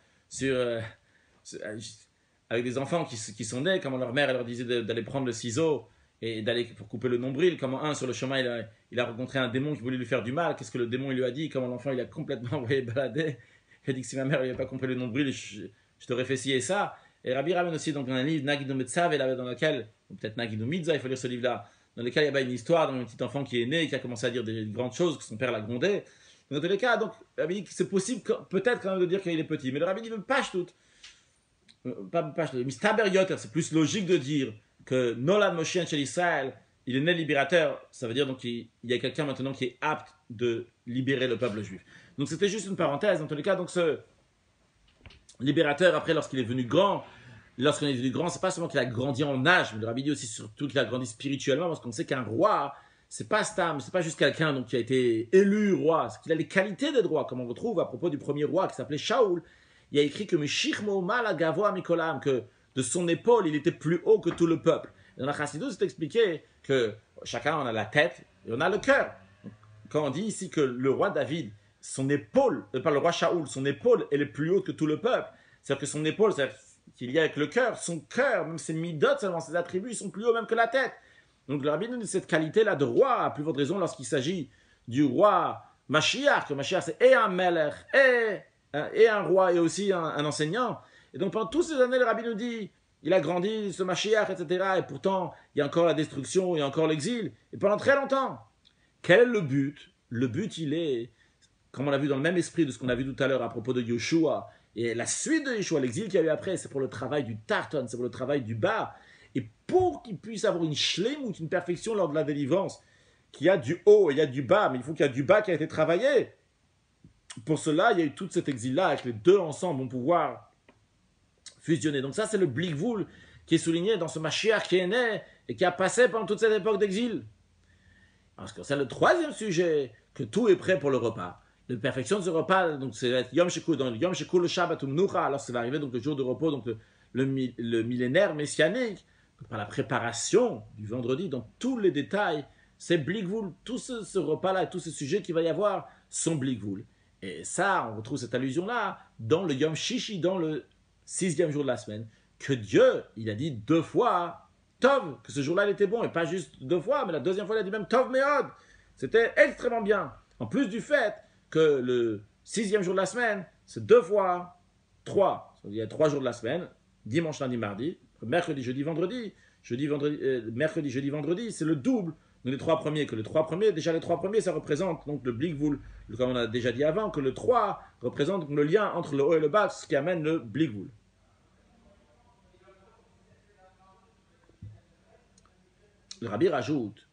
avec des enfants qui sont nés, comment leur mère elle leur disait d'aller prendre le ciseau et d'aller pour couper le nombril, comment sur le chemin il a rencontré un démon qui voulait lui faire du mal, qu'est-ce que le démon il lui a dit, comment l'enfant il a complètement envoyé balader, il a dit que si ma mère n'avait pas compris le nombril, je t'aurais fait ci et ça. Et Rabbi ramène aussi donc un livre Nagidu Metzav, dans lequel, ou peut-être Nagidu Mitzah, il faut lire ce livre-là, dans lequel il y a une histoire d'un petit enfant qui est né, qui a commencé à dire des grandes choses, que son père l'a grondé. Dans tous les cas, donc, Rabbi dit que c'est possible peut-être quand même de dire qu'il est petit, mais le Rabbi dit même pas tout. Pas Mistaber Yoter, c'est plus logique de dire que Nolan Moshiach chez Israël, il est né libérateur, ça veut dire donc qu'il y a quelqu'un maintenant qui est apte de libérer le peuple juif. Donc c'était juste une parenthèse, dans tous les cas, donc ce libérateur, après lorsqu'il est devenu grand, c'est pas seulement qu'il a grandi en âge, mais le Rabbi dit aussi surtout qu'il a grandi spirituellement, parce qu'on sait qu'un roi, c'est pas Stam, c'est pas juste quelqu'un donc, qui a été élu roi, c'est qu'il a les qualités d'être roi, comme on retrouve à propos du premier roi qui s'appelait Shaoul. Il a écrit que que de son épaule, il était plus haut que tout le peuple. Et dans la Chassidut, c'est expliqué que chacun on a la tête et on a le cœur. Quand on dit ici que le roi David, son épaule, pas le roi Shaoul, son épaule elle est plus haute que tout le peuple. C'est-à-dire que son épaule, c'est qu'il y a avec le cœur, son cœur, même ses midot, seulement ses attributs, sont plus hauts même que la tête. Donc le rabbi nous dit cette qualité-là de roi, à plus forte raison lorsqu'il s'agit du roi Mashiach, que Mashiach c'est et un melech, et un roi, et aussi un enseignant. Et donc pendant toutes ces années, le rabbi nous dit, il a grandi, ce Mashiach, etc. Et pourtant, il y a encore la destruction, il y a encore l'exil, et pendant très longtemps. Quel est le but? Le but, il est, comme on l'a vu dans le même esprit de ce qu'on a vu tout à l'heure à propos de Yoshua, et la suite de Yoshua, l'exil qu'il y a eu après, c'est pour le travail du Tarton, c'est pour le travail du bas. Et pour qu'il puisse avoir une shlemut, une perfection lors de la délivrance, qu'il y a du haut et il y a du bas, mais il faut qu'il y ait du bas qui a été travaillé. Pour cela, il y a eu tout cet exil-là, avec les deux ensemble vont pouvoir fusionner. Donc ça, c'est le Blikvoul qui est souligné dans ce Mashiach qui est né et qui a passé pendant toute cette époque d'exil. Parce que c'est le troisième sujet, que tout est prêt pour le repas. La perfection de ce repas, donc c'est Yom Shekou, donc Yom Shekou le Shabbat ou Mnucha, alors ça va arriver donc le jour de repos, donc le millénaire messianique, par la préparation du vendredi, dans tous les détails, c'est Blikvoul, tout ce repas-là, tous ces sujets qu'il va y avoir sont Blikvoul. Et ça, on retrouve cette allusion-là dans le Yom Shishi, dans le 6e jour de la semaine, que Dieu, il a dit 2 fois Tov, que ce jour-là, il était bon, et pas juste 2 fois, mais la deuxième fois, il a dit même Tov Meod. C'était extrêmement bien. En plus du fait que le 6e jour de la semaine, c'est 2 fois 3. Il y a 3 jours de la semaine, dimanche, lundi, mardi, mercredi, jeudi, vendredi, mercredi, jeudi, vendredi, c'est le double. Donc les 3 premiers, que les 3 premiers, déjà les 3 premiers, ça représente donc le Blikvoul, comme on a déjà dit avant, que le 3 représente le lien entre le haut et le bas, ce qui amène le Blikvoul. Le Rabbi rajoute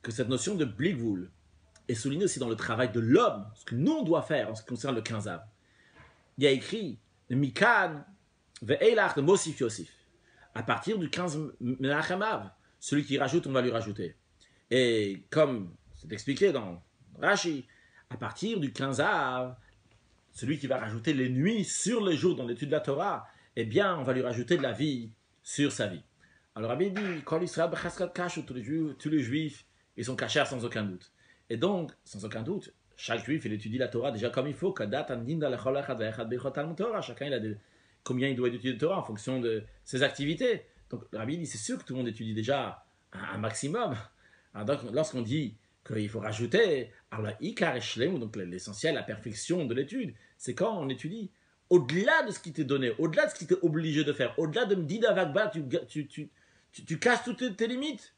que cette notion de Blikvoul est soulignée aussi dans le travail de l'homme, ce que nous on doit faire en ce qui concerne le 15 av. Il y a écrit Mikan ve'eilach de Mosif Yosif. À partir du 15 Menachem Av, celui qui rajoute, on va lui rajouter. Et comme c'est expliqué dans Rashi, à partir du 15 Av, celui qui va rajouter les nuits sur les jours dans l'étude de la Torah, eh bien, on va lui rajouter de la vie sur sa vie. Alors, Rabbi dit, Kol Israël b'chaskat kashu, tous les juifs, ils sont cachers sans aucun doute. Et donc, sans aucun doute, chaque juif, il étudie la Torah déjà comme il faut. Chacun, il a combien il doit étudier la Torah en fonction de ses activités. Donc, le Rabbi dit, c'est sûr que tout le monde étudie déjà un maximum. Alors, donc, lorsqu'on dit qu'il faut rajouter, alors la ikar shlem, donc l'essentiel, la perfection de l'étude, c'est quand on étudie au-delà de ce qui t'est donné, au-delà de ce qui t'est obligé de faire, au-delà de Mdida Vakba, tu casses toutes tes limites.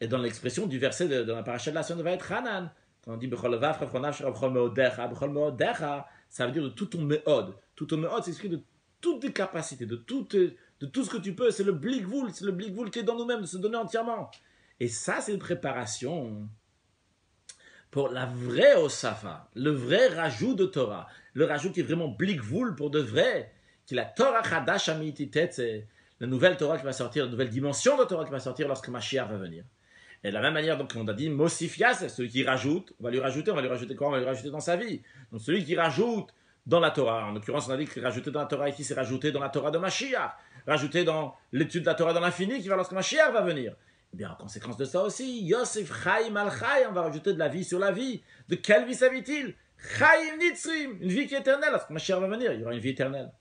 Et dans l'expression du verset de la paracha de la semaine va être Hanan, Quand on dit Bechol Vav, Bechol Nafsh, Bechol Meodecha, Bechol Meodecha, ça veut dire de tout ton Meod. Tout ton Meod, c'est écrit de toutes tes capacités, de tout ce que tu peux. C'est le Blikvoul qui est dans nous-mêmes, de se donner entièrement. Et ça, c'est une préparation pour la vraie Osafa, le vrai rajout de Torah. Le rajout qui est vraiment Blikvoul pour de vrai, qui est la Torah Chadash Amititet, c'est la nouvelle Torah qui va sortir, la nouvelle dimension de Torah qui va sortir lorsque Mashiach va venir. Et de la même manière, donc, on a dit Mosifia, c'est celui qui rajoute, on va lui rajouter quoi? On va lui rajouter dans sa vie. Donc celui qui rajoute dans la Torah, en l'occurrence, on a dit que rajouter dans la Torah ici, c'est rajouter dans la Torah de Mashiach, rajouter dans l'étude de la Torah dans l'infini qui va lorsque Mashiach va venir. Et bien, en conséquence de ça aussi, Yosef Chaim al Chaim, on va rajouter de la vie sur la vie. De quelle vie s'agit-il? Chaim Nitzrim, une vie qui est éternelle. Lorsque Mashiach va venir, il y aura une vie éternelle.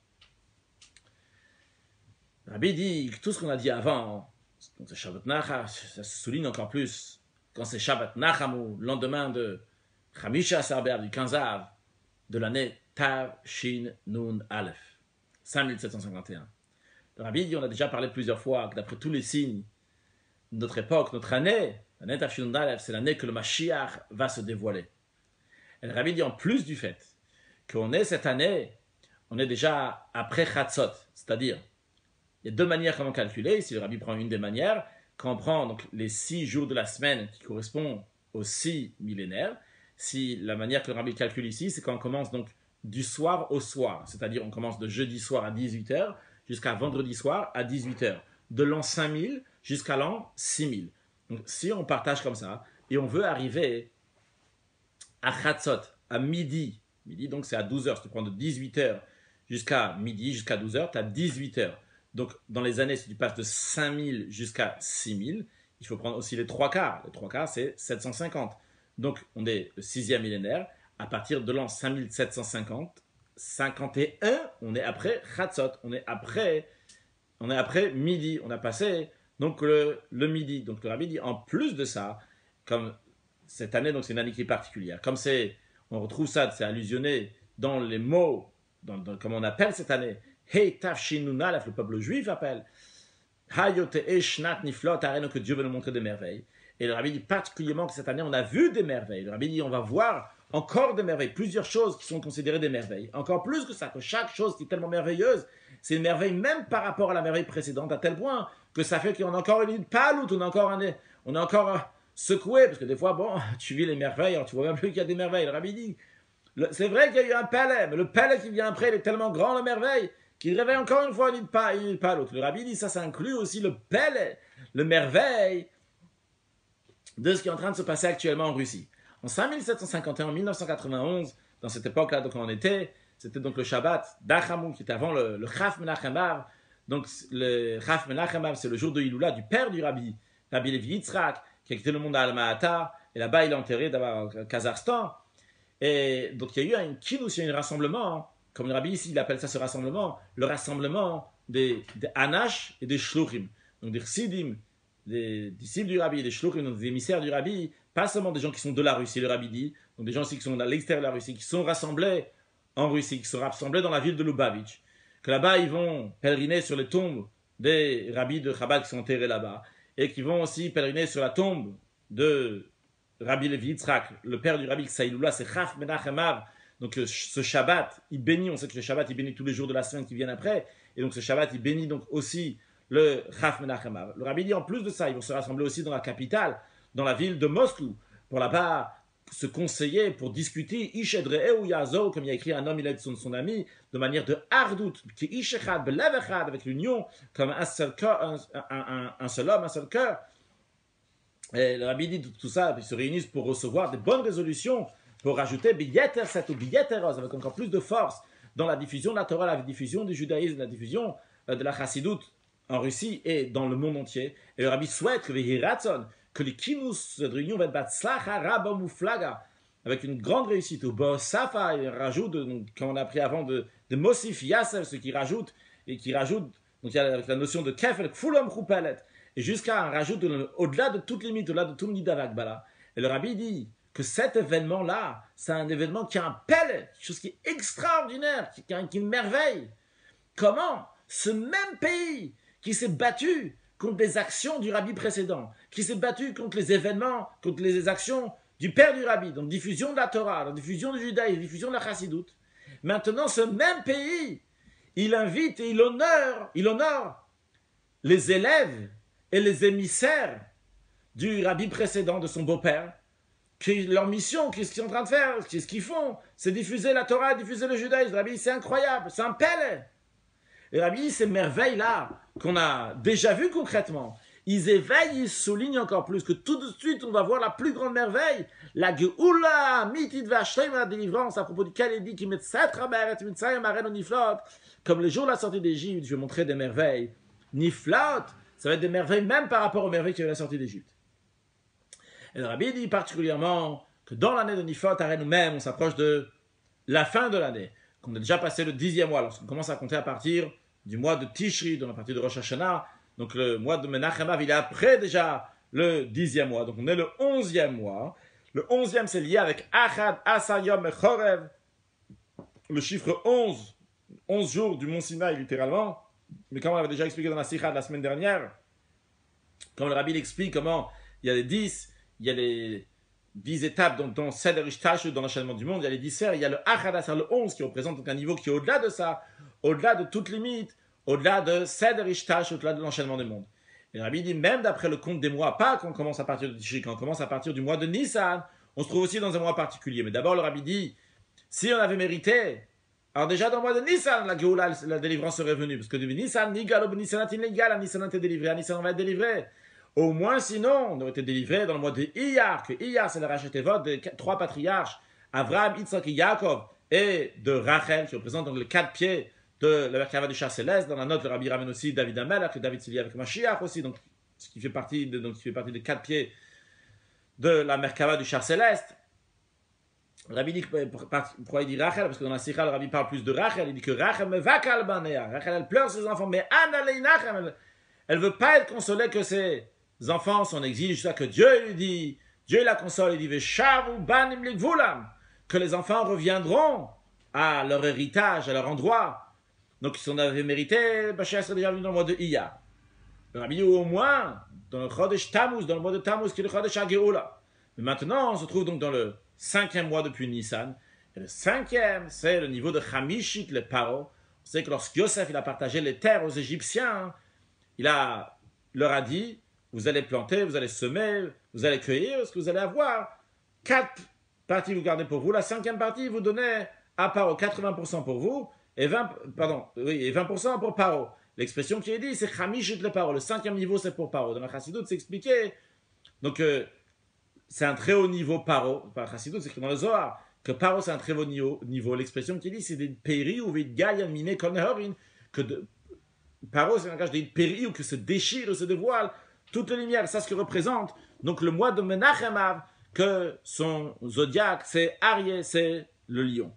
Rabbi dit que tout ce qu'on a dit avant, quand c'est Shabbat Nacham, ça se souligne encore plus. Quand c'est Shabbat Nacham, le lendemain de Chamisha Sarber, du 15 Av, de l'année Tav Shin Nun Aleph, 5751. Le Rabbi dit, on a déjà parlé plusieurs fois, que d'après tous les signes, notre époque, notre année, l'année Tav Shin Nun Aleph, c'est l'année que le Mashiach va se dévoiler. Et le Rabbi dit, en plus du fait qu'on est cette année, on est déjà après Chatzot, c'est-à-dire, il y a deux manières comment calculer. Si le Rabbi prend une des manières, quand on prend donc les 6 jours de la semaine qui correspondent aux 6 millénaires, si la manière que le Rabbi calcule ici, c'est quand on commence donc du soir au soir, c'est-à-dire on commence de jeudi soir à 18h jusqu'à vendredi soir à 18h, de l'an 5000 jusqu'à l'an 6000. Donc si on partage comme ça, et on veut arriver à Chatzot, à midi donc c'est à 12h, si tu prends de 18h jusqu'à midi, jusqu'à 12h, tu as 18h. Donc, dans les années, si tu passes de 5000 jusqu'à 6000, il faut prendre aussi les 3 quarts. Les 3 quarts, c'est 750. Donc, on est le 6e millénaire. À partir de l'an 5750, 51, on est après Chatzot. On est après midi. On a passé donc le midi. Donc, le Rabbi dit, en plus de ça, comme cette année, donc c'est une année qui est particulière. Comme on retrouve ça, c'est allusionné dans les mots, comme on appelle cette année. Hey, Tafshin Aleph, le peuple juif appelle. Hayote Eshnat Niflot, Areno, que Dieu veut nous montrer des merveilles. Et le Rabbi dit particulièrement que cette année, on a vu des merveilles. Le Rabbi dit, on va voir encore des merveilles, plusieurs choses qui sont considérées des merveilles. Encore plus que ça, que chaque chose qui est tellement merveilleuse, c'est une merveille même par rapport à la merveille précédente, à tel point que ça fait qu'on a encore une paloute, on est encore secoué, parce que des fois, bon, tu vis les merveilles, alors tu vois même plus qu'il y a des merveilles. Le Rabbi dit, c'est vrai qu'il y a eu un palais, mais le palais qui vient après, il est tellement grand, la merveille, qu'il réveille encore une fois une pas l'autre. Le Rabbi dit ça inclut aussi le palais, le merveille de ce qui est en train de se passer actuellement en Russie. En 5751, en 1991, dans cette époque-là, donc on était, c'était donc le Shabbat d'Achamou, qui était avant le Chaf Menachem Av. Donc le Chaf Menachem Av, c'est le jour de Iloula du père du Rabbi, Rabbi Levi Yitzhak, qui a quitté le monde à Alma-Ata, et là-bas il est enterré d'abord au Kazakhstan. Et donc il y a eu un kinous, il y a eu un rassemblement, comme le Rabbi ici, il appelle ça ce rassemblement, le rassemblement des Anash et des Shluchim, donc des Chassidim, des disciples du Rabbi, des Shluchim, donc des émissaires du Rabbi, pas seulement des gens qui sont de la Russie, le Rabbi dit, donc des gens aussi qui sont à l'extérieur de la Russie, qui sont rassemblés en Russie, qui sont rassemblés dans la ville de Lubavitch, que là-bas ils vont pèleriner sur les tombes des rabbis de Chabad qui sont enterrés là-bas, et qui vont aussi pèleriner sur la tombe de Rabbi Levi Yitzhak, le père du Rabbi Saïloula, c'est Chaf Menachem Av. Donc ce Shabbat, il bénit, on sait que le Shabbat, il bénit tous les jours de la semaine qui viennent après, et donc ce Shabbat, il bénit donc aussi le Chaf Menachem Av. Le Rabbi dit, en plus de ça, ils vont se rassembler aussi dans la capitale, dans la ville de Moscou, pour là-bas se conseiller, pour discuter, Ishedre ou Yazor, comme il y a écrit un homme, il aide son ami, de manière de hardout, qui Ishechad, Belevechad, avec l'union, comme un seul cœur, un seul homme, un seul cœur. Et le Rabbi dit tout ça, ils se réunissent pour recevoir des bonnes résolutions, pour rajouter Biyeter Set ou Biyeter Oz, avec encore plus de force dans la diffusion de la Torah, la diffusion du judaïsme, la diffusion de la Chassidoute en Russie et dans le monde entier. Et le Rabbi souhaite que les kinous de réunion va être Batzlacha Rabba Muflaga, avec une grande réussite. Au Safa, il rajoute, comme on a appris avant, de Mosif Yasser, ce qui rajoute, donc il y a avec la notion de Kefel, Kfulom Chupelet, et jusqu'à un rajout au-delà de toutes les mythes, au-delà de tout Nida Vagbala. Et le Rabbi dit que cet événement-là, c'est un événement qui a un pelle, quelque chose qui est extraordinaire, qui est une merveille. Comment ce même pays qui s'est battu contre les actions du Rabbi précédent, qui s'est battu contre les événements, contre les actions du père du Rabbi, donc diffusion de la Torah, la diffusion du judaïsme, diffusion de la chassidoute. Maintenant, ce même pays, il invite et il honore les élèves et les émissaires du Rabbi précédent, de son beau-père, leur mission, qu'est-ce qu'ils sont en train de faire, qu'est-ce qu'ils font, c'est diffuser la Torah, diffuser le judaïsme. Le Rabbi, c'est incroyable, c'est un pelle. Le Rabbi, ces merveilles-là, qu'on a déjà vues concrètement, ils éveillent, ils soulignent encore plus que tout de suite, on va voir la plus grande merveille, la Geoula, Mitit Vashtem, la délivrance, à propos duquel il dit qu'il met comme le jour de la sortie d'Égypte, je vais montrer des merveilles. Niflot, ça va être des merveilles même par rapport aux merveilles qu'il y a eu à la sortie d'Égypte. Et le Rabbi dit particulièrement que dans l'année de Niflot, à nous-mêmes, on s'approche de la fin de l'année, qu'on a déjà passé le 10e mois, lorsqu'on commence à compter à partir du mois de Tishri, donc à partir de Rosh Hashanah, donc le mois de Menachem Av, il est après déjà le 10e mois, donc on est le 11e mois. Le 11e, c'est lié avec Achad, Asar Yom et Chorev, le chiffre 11, 11 jours du Mont Sinaï, littéralement, mais comme on l'avait déjà expliqué dans la Sikha de la semaine dernière, comme le Rabbi l'explique, comment il y a les 10, il y a les 10 étapes dans Seder Ishtashu, dans l'enchaînement du monde, il y a les 10 serres, il y a le Achad Asar, le 11, qui représente donc un niveau qui est au-delà de ça, au-delà de toute limite, au-delà de Seder Ishtashu, au-delà de l'enchaînement du monde. Et le Rabbi dit, même d'après le compte des mois, pas qu'on commence à partir de Tishri, quand on commence à partir du mois de Nissan, on se trouve aussi dans un mois particulier. Mais d'abord, le Rabbi dit, si on avait mérité, alors déjà dans le mois de Nissan, la Géoula, la délivrance serait venue, parce que de Nissan, Nigal, Nissan, Nigal, Nissan était délivré, Nissan on va être délivré. Au moins, sinon, on aurait été délivré dans le mois de Iyar, que Iyar, c'est le rachetevot des 3 patriarches, Avraham, Yitzhak et Yaakov, et de Rachel, qui représente donc les 4 pieds de la Merkava du char céleste. Dans la note, le Rabbi ramène aussi David Amelach, que David s'est lié avec Mashiach aussi, donc ce qui fait partie des 4 pieds de la Merkava du char céleste. Le Rabbi dit, pourquoi il dit Rachel? Parce que dans la Sikha, le Rabbi parle plus de Rachel. Il dit que Rachel me va kalbanea. Rachel, elle pleure ses enfants, mais elle ne veut pas être consolée que ses enfants sont en exil, jusqu'à que Dieu lui dit, Dieu la console, il dit Veshavu banim likvulam, que les enfants reviendront à leur héritage, à leur endroit. Donc, si on avait mérité, Bachar serait déjà venu dans le mois de Iyar. Le Rabbi dit au moins dans le Chodesh Tammuz, dans le mois de Tammuz, qui est le Chodesh HaGeoula. Mais maintenant, on se trouve donc dans le 5e mois depuis Nissan. Et le 5e, c'est le niveau de Chamishit, le Paro. On sait que lorsque Yosef il a partagé les terres aux Égyptiens, leur a dit, vous allez planter, vous allez semer, vous allez cueillir, ce que vous allez avoir. 4 parties vous gardez pour vous, la 5e partie vous donnez à Paro, 80% pour vous, et 20% pour Paro. L'expression qui est dit, c'est Chamishit le Paro. Le 5e niveau, c'est pour Paro. Dans la Chassidoute, c'est expliqué. Donc, c'est un très haut niveau Paro. Par la Chassidoute, c'est écrit dans le Zohar que Paro, c'est un très haut niveau. L'expression qui est dit, c'est des péris ou vidgaïan miné comme Nehorin. Paro, c'est un langage des péris ou que se déchire, se dévoile toute la lumière. C'est ce que représente. Donc, le mois de Menachem Av, que son zodiaque, c'est Arié, c'est le lion.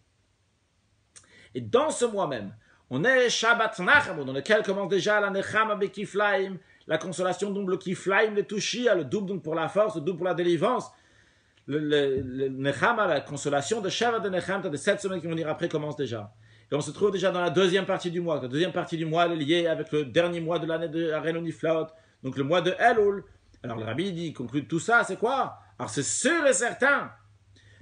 Et dans ce mois même, on est Shabbat Nacham, dans lequel commence déjà la Nechama Bekiflaim, la consolation double Kiflaim, le Tushia, le double donc pour la force, le double pour la délivrance. Le Nechama, la consolation de Shabbat de Nechama, de 7 semaines qui vont venir après, commence déjà. Et on se trouve déjà dans la 2e partie du mois. La 2e partie du mois est liée avec le dernier mois de l'année de Arenu Niflaot, donc le mois de Elul. Alors le Rabbi dit, conclut tout ça, c'est quoi? Alors c'est sûr et certain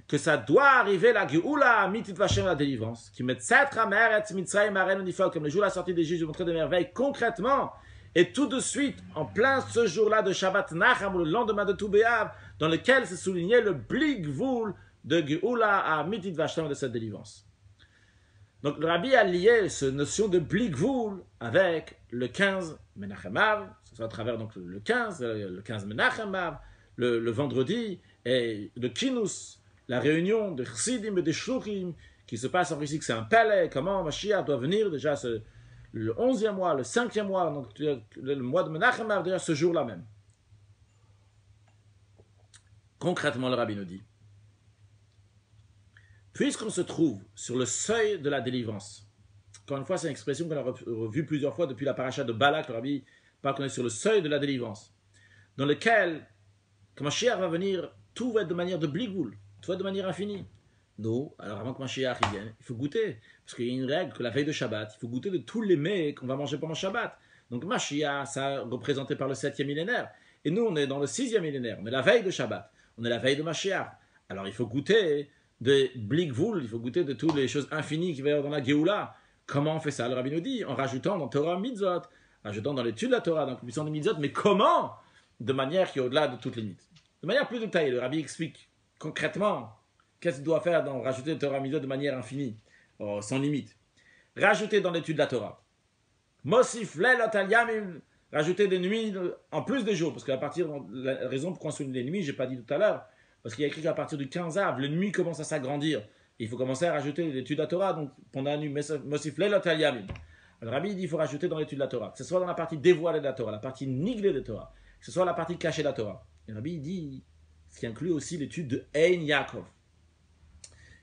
que ça doit arriver la Geoula, Mitit Vashem, la délivrance, qui met Tzetra Meretz Mitzrayim Arenu Niflaot, comme le jour de la sortie d'Égypte, je montrer des merveilles concrètement. Et tout de suite, en plein ce jour-là de Shabbat Nacham, le lendemain de Toubéav, dans lequel s'est souligné le Bligvoul de Geoula à Mitit Vashem de cette délivrance. Donc le Rabbi a lié cette notion de Bligvoul avec le 15 Menachem Av, c'est à travers donc le 15 Menachem Av, le vendredi, et le Kinus, la réunion de Chassidim et de Shluchim, qui se passe en Russie, que c'est un palais, comment Mashiach doit venir déjà le 11e mois, le 5e mois, donc le mois de Menachem Av, déjà ce jour-là même. Concrètement, le Rabbi nous dit, puisqu'on se trouve sur le seuil de la délivrance, encore une fois, c'est une expression qu'on a revue plusieurs fois depuis la paracha de Balak, le Rabbi parle qu'on est sur le seuil de la délivrance, dans lequel, quand Mashiach va venir, tout va être de manière de bligvoul, tout va être de manière infinie. Non, alors avant que Mashiach vienne, il faut goûter, parce qu'il y a une règle que la veille de Shabbat, il faut goûter de tous les mets qu'on va manger pendant Shabbat. Donc Mashiach, ça représenté par le 7e millénaire, et nous on est dans le 6e millénaire, on est la veille de Shabbat, on est la veille de Mashiach. Alors il faut goûter de Blikvoul, il faut goûter de toutes les choses infinies qui va y avoir dans la Géoula. Comment on fait ça? Le Rabbi nous dit, en rajoutant dans Torah Mitzvot, rajoutant dans l'étude de la Torah, dans l'accomplissement des Mitzvot, mais comment? De manière qui est au-delà de toutes les limites. De manière plus détaillée, le Rabbi explique concrètement qu'est-ce qu'il doit faire dans rajouter le Torah Mitzvot de manière infinie, sans limite. Rajouter dans l'étude de la Torah. Mosif Leilot al Yamim, rajouter des nuits en plus des jours, parce qu'à partir de la raison pourquoi on souligne les nuits, j'ai pas dit tout à l'heure, parce qu'il y a écrit qu'à partir du 15 av, les nuits commencent à s'agrandir. Il faut commencer à rajouter l'étude de la Torah, donc pendant la nuit, Mosif Leilot al Yamim. Le Rabbi dit qu'il faut rajouter dans l'étude de la Torah, que ce soit dans la partie dévoilée de la Torah, la partie niglée de la Torah, que ce soit la partie cachée de la Torah. Le Rabbi dit, ce qui inclut aussi l'étude de Ein Yaakov,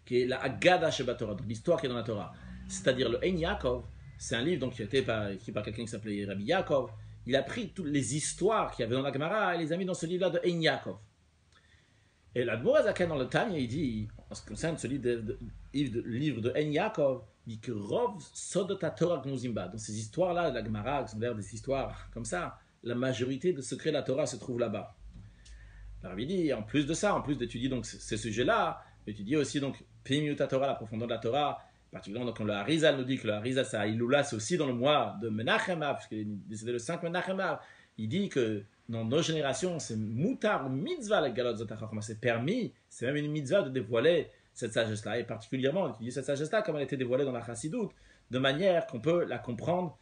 qui est la Haggadah Sheba Torah, donc l'histoire qui est dans la Torah. C'est-à-dire le Ein Yaakov, c'est un livre donc, qui a été écrit par quelqu'un qui s'appelait Rabbi Yaakov. Il a pris toutes les histoires qu'il y avait dans la Gemara et les a mis dans ce livre-là de Ein Yaakov. Et l'Admor Azaken dans le Tanya, il dit, en ce qui concerne ce livre de Ein Yaakov, il dit que Rov Sodot Torah Gnozimba, dans ces histoires-là de la Gemara, qui sont l'air des histoires comme ça, la majorité des secrets de la Torah se trouve là-bas. Alors il dit, en plus de ça, en plus d'étudier donc ces sujets-là, étudier aussi donc Pimiuta Torah, la profondeur de la Torah, particulièrement donc, quand le Harizal nous dit que le Harizal, ça Iloula, c'est aussi dans le mois de Menachem Av, parce qu'il est décédé le 5 Menachem Av. Il dit que dans nos générations, c'est Moutar, Mitzvah, la Galot Zotachachma, c'est permis, c'est même une mitzvah de dévoiler cette sagesse-là, et particulièrement d'étudier cette sagesse-là, comme elle a été dévoilée dans la Chassidoute, de manière qu'on peut la comprendre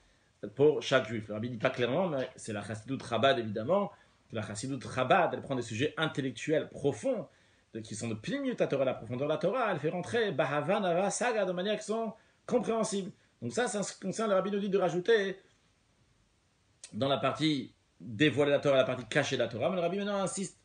pour chaque juif. Le Rabbi dit pas clairement, mais c'est la Chassidoute Chabad évidemment, que la Chassidoute Chabad, elle prend des sujets intellectuels profonds, qui sont de Plimut à Torah, la profondeur de la Torah, elle fait rentrer Bahavan, Ava, Saga, de manière qui sont compréhensibles. Donc ça, ça concerne le Rabbi nous dit de rajouter dans la partie dévoilée de la Torah, la partie cachée de la Torah, mais le Rabbi maintenant insiste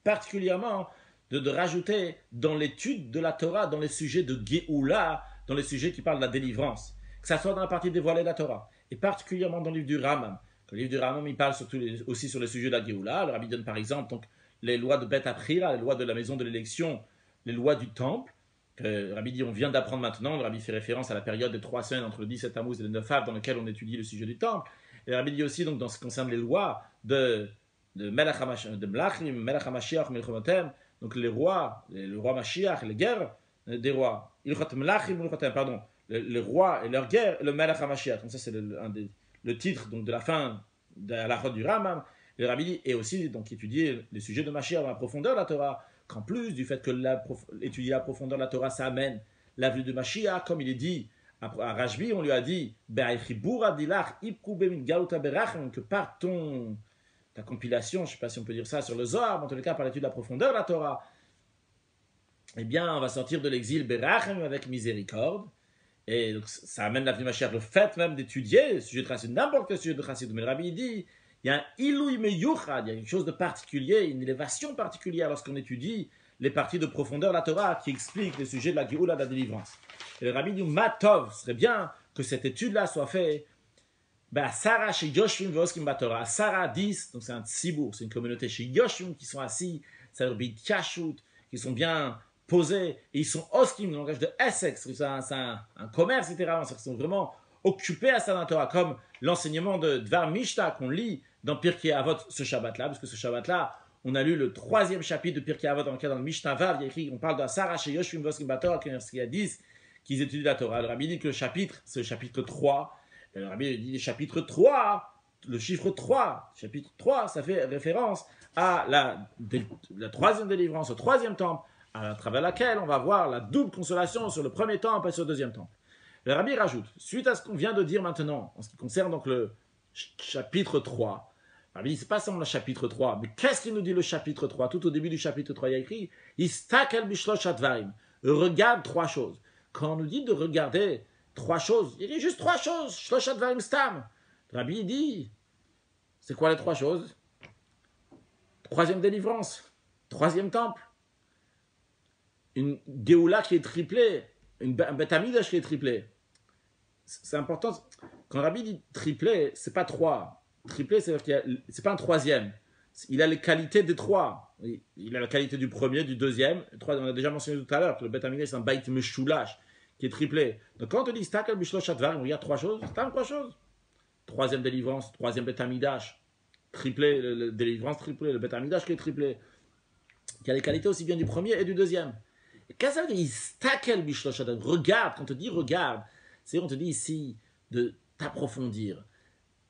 particulièrement de rajouter dans l'étude de la Torah, dans les sujets de Géoula, dans les sujets qui parlent de la délivrance, que ça soit dans la partie dévoilée de la Torah, et particulièrement dans le livre du Rambam. Le livre du Rambam, il parle surtout aussi sur le sujet de la Géoula. Le Rabbi donne par exemple donc, les lois de Bet Aprira, les lois de la maison de l'élection, les lois du temple, que le Rabbi dit on vient d'apprendre maintenant. Le Rabbi fait référence à la période de 3 semaines entre le 17 Tammuz et le 9 Av dans lequel on étudie le sujet du temple. Et le Rabbi dit aussi donc dans ce qui concerne les lois de Melech HaMashiach, Melchomotem, donc les rois, le roi Mashiach, les guerres des rois, Ilchot Melachim, pardon, les rois et leurs guerres, le Melech HaMashiach. Donc ça c'est le titre donc, de la fin de la route du Rambam. Le Rabbi dit, et aussi donc étudier les sujets de Mashiach dans la profondeur de la Torah, qu'en plus du fait que étudier la profondeur de la Torah, ça amène la venue de Mashiach, comme il est dit à Rajbi, on lui a dit que par ta compilation, je ne sais pas si on peut dire ça sur le Zohar, mais en tous les cas par l'étude de la profondeur de la Torah, eh bien on va sortir de l'exil Berachem avec miséricorde. Et donc, ça amène la venue de Mashiach, le fait même d'étudier le sujet de Chassid, n'importe quel sujet de Chassid. Mais le Rabbi dit il y a un ilouï meyuchad, il y a quelque chose de particulier, une élévation particulière lorsqu'on étudie les parties de profondeur de la Torah qui expliquent les sujets de la Géoula, de la délivrance. Et le Rabbi dit Matov, ce serait bien que cette étude-là soit faite à Sarah chez Yoshim Voskim Batora. À Sarah 10, donc c'est un tsibour, c'est une communauté chez Yoshim qui sont assis, ça veut dire Tiachut, qui sont bien posés, et ils sont Oskim, le langage de Essex, c'est un commerce littéralement, c'est-à-dire qu'ils sont vraiment occupés à ça dans la Torah, comme l'enseignement de Dvar Mishta qu'on lit dans Pirkei Avot ce Shabbat-là, parce que ce Shabbat-là, on a lu le 3e chapitre de Pirkei Avot dans lequel dans le Mishnah Vav, il y a écrit, on parle de Sarah chez Yoshim Voskim Batora, qui a 10, qu'ils étudient la Torah. Le Rabbi dit que le chapitre, c'est le chapitre 3, et le Rabbi dit le chapitre 3, le chiffre 3, chapitre 3, ça fait référence à la 3e délivrance, au 3e temple, à travers laquelle on va voir la double consolation sur le premier temple et sur le deuxième temple. Le Rabbi rajoute, suite à ce qu'on vient de dire maintenant, en ce qui concerne donc le chapitre 3, le Rabbi dit, c'est pas seulement le chapitre 3, mais qu'est-ce qu'il nous dit le chapitre 3? Tout au début du chapitre 3, il y a écrit, Istakel bishlosh advarim, regarde 3 choses. Quand on nous dit de regarder 3 choses, il y a juste 3 choses, shlosh advarim stam. Le Rabbi dit, c'est quoi les 3 choses? 3e délivrance, 3e temple, une Géoula qui est triplée, un Beth Amidash qui est triplé. C'est important. Quand Rabbi dit triplé, c'est pas 3. Triplé, c'est-à-dire c'est pas un 3e. Il a les qualités des 3. Il a la qualité du premier, du deuxième. On a déjà mentionné tout à l'heure que le Beth Amidash, c'est un Beit Meshulash qui est triplé. Donc quand on dit Stakel Bishlosh Advarim, on regarde 3 choses. C'est 3 choses. 3e délivrance, 3e Beth Amidash, triplé, délivrance triplé, le Beth Amidash qui est triplé. qui a les qualités aussi bien du premier et du deuxième. Et qu'est-ce que ça veut dire? Istakel bishlosh hadvarim. Regarde, quand on te dit regarde, c'est on te dit ici de t'approfondir.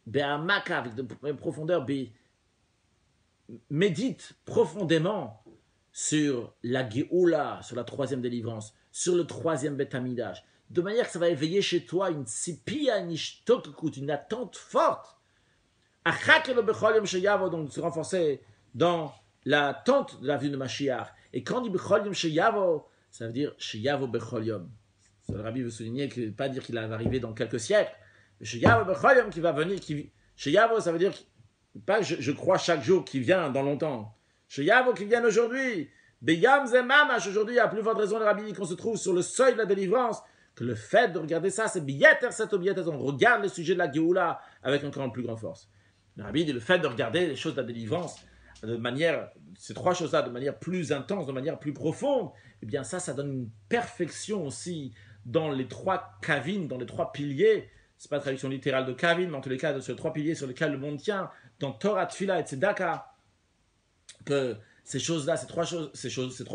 Be'amaka, avec de profondeur, médite profondément sur la Géoula, sur la troisième délivrance, sur le troisième Beth Amidash, de manière que ça va éveiller chez toi une tzipia nishtokut, une attente forte. Donc se renforcer dans l'attente de la venue de Mashiach. Et quand on dit Bechol Yom Sheyavo, ça veut dire Sheyavo Bechol Yom. Le rabbi veut souligner que pas dire qu'il va arriver dans quelques siècles, mais Sheyavo Bechol Yom qui va venir, Sheyavo ça veut dire pas je crois chaque jour qui vient dans longtemps. Sheyavo qui vient aujourd'hui. Beyam Zemamash, aujourd'hui, il y a plus forte raison, le rabbi, qu'on se trouve sur le seuil de la délivrance, que le fait de regarder ça, c'est Biyeter Seto Biyeter. On regarde le sujet de la Géoula avec encore une plus grande force. Le rabbi dit le fait de regarder les choses de la délivrance de manière, ces trois choses-là, de manière plus intense, de manière plus profonde, eh bien ça donne une perfection aussi dans les trois kavim, dans les trois piliers. C'est pas la traduction littérale de kavim, mais en tous les cas, sur les trois piliers sur lesquels le monde tient, dans Torah, Tfila et Tzedaka, que ces choses-là, ces trois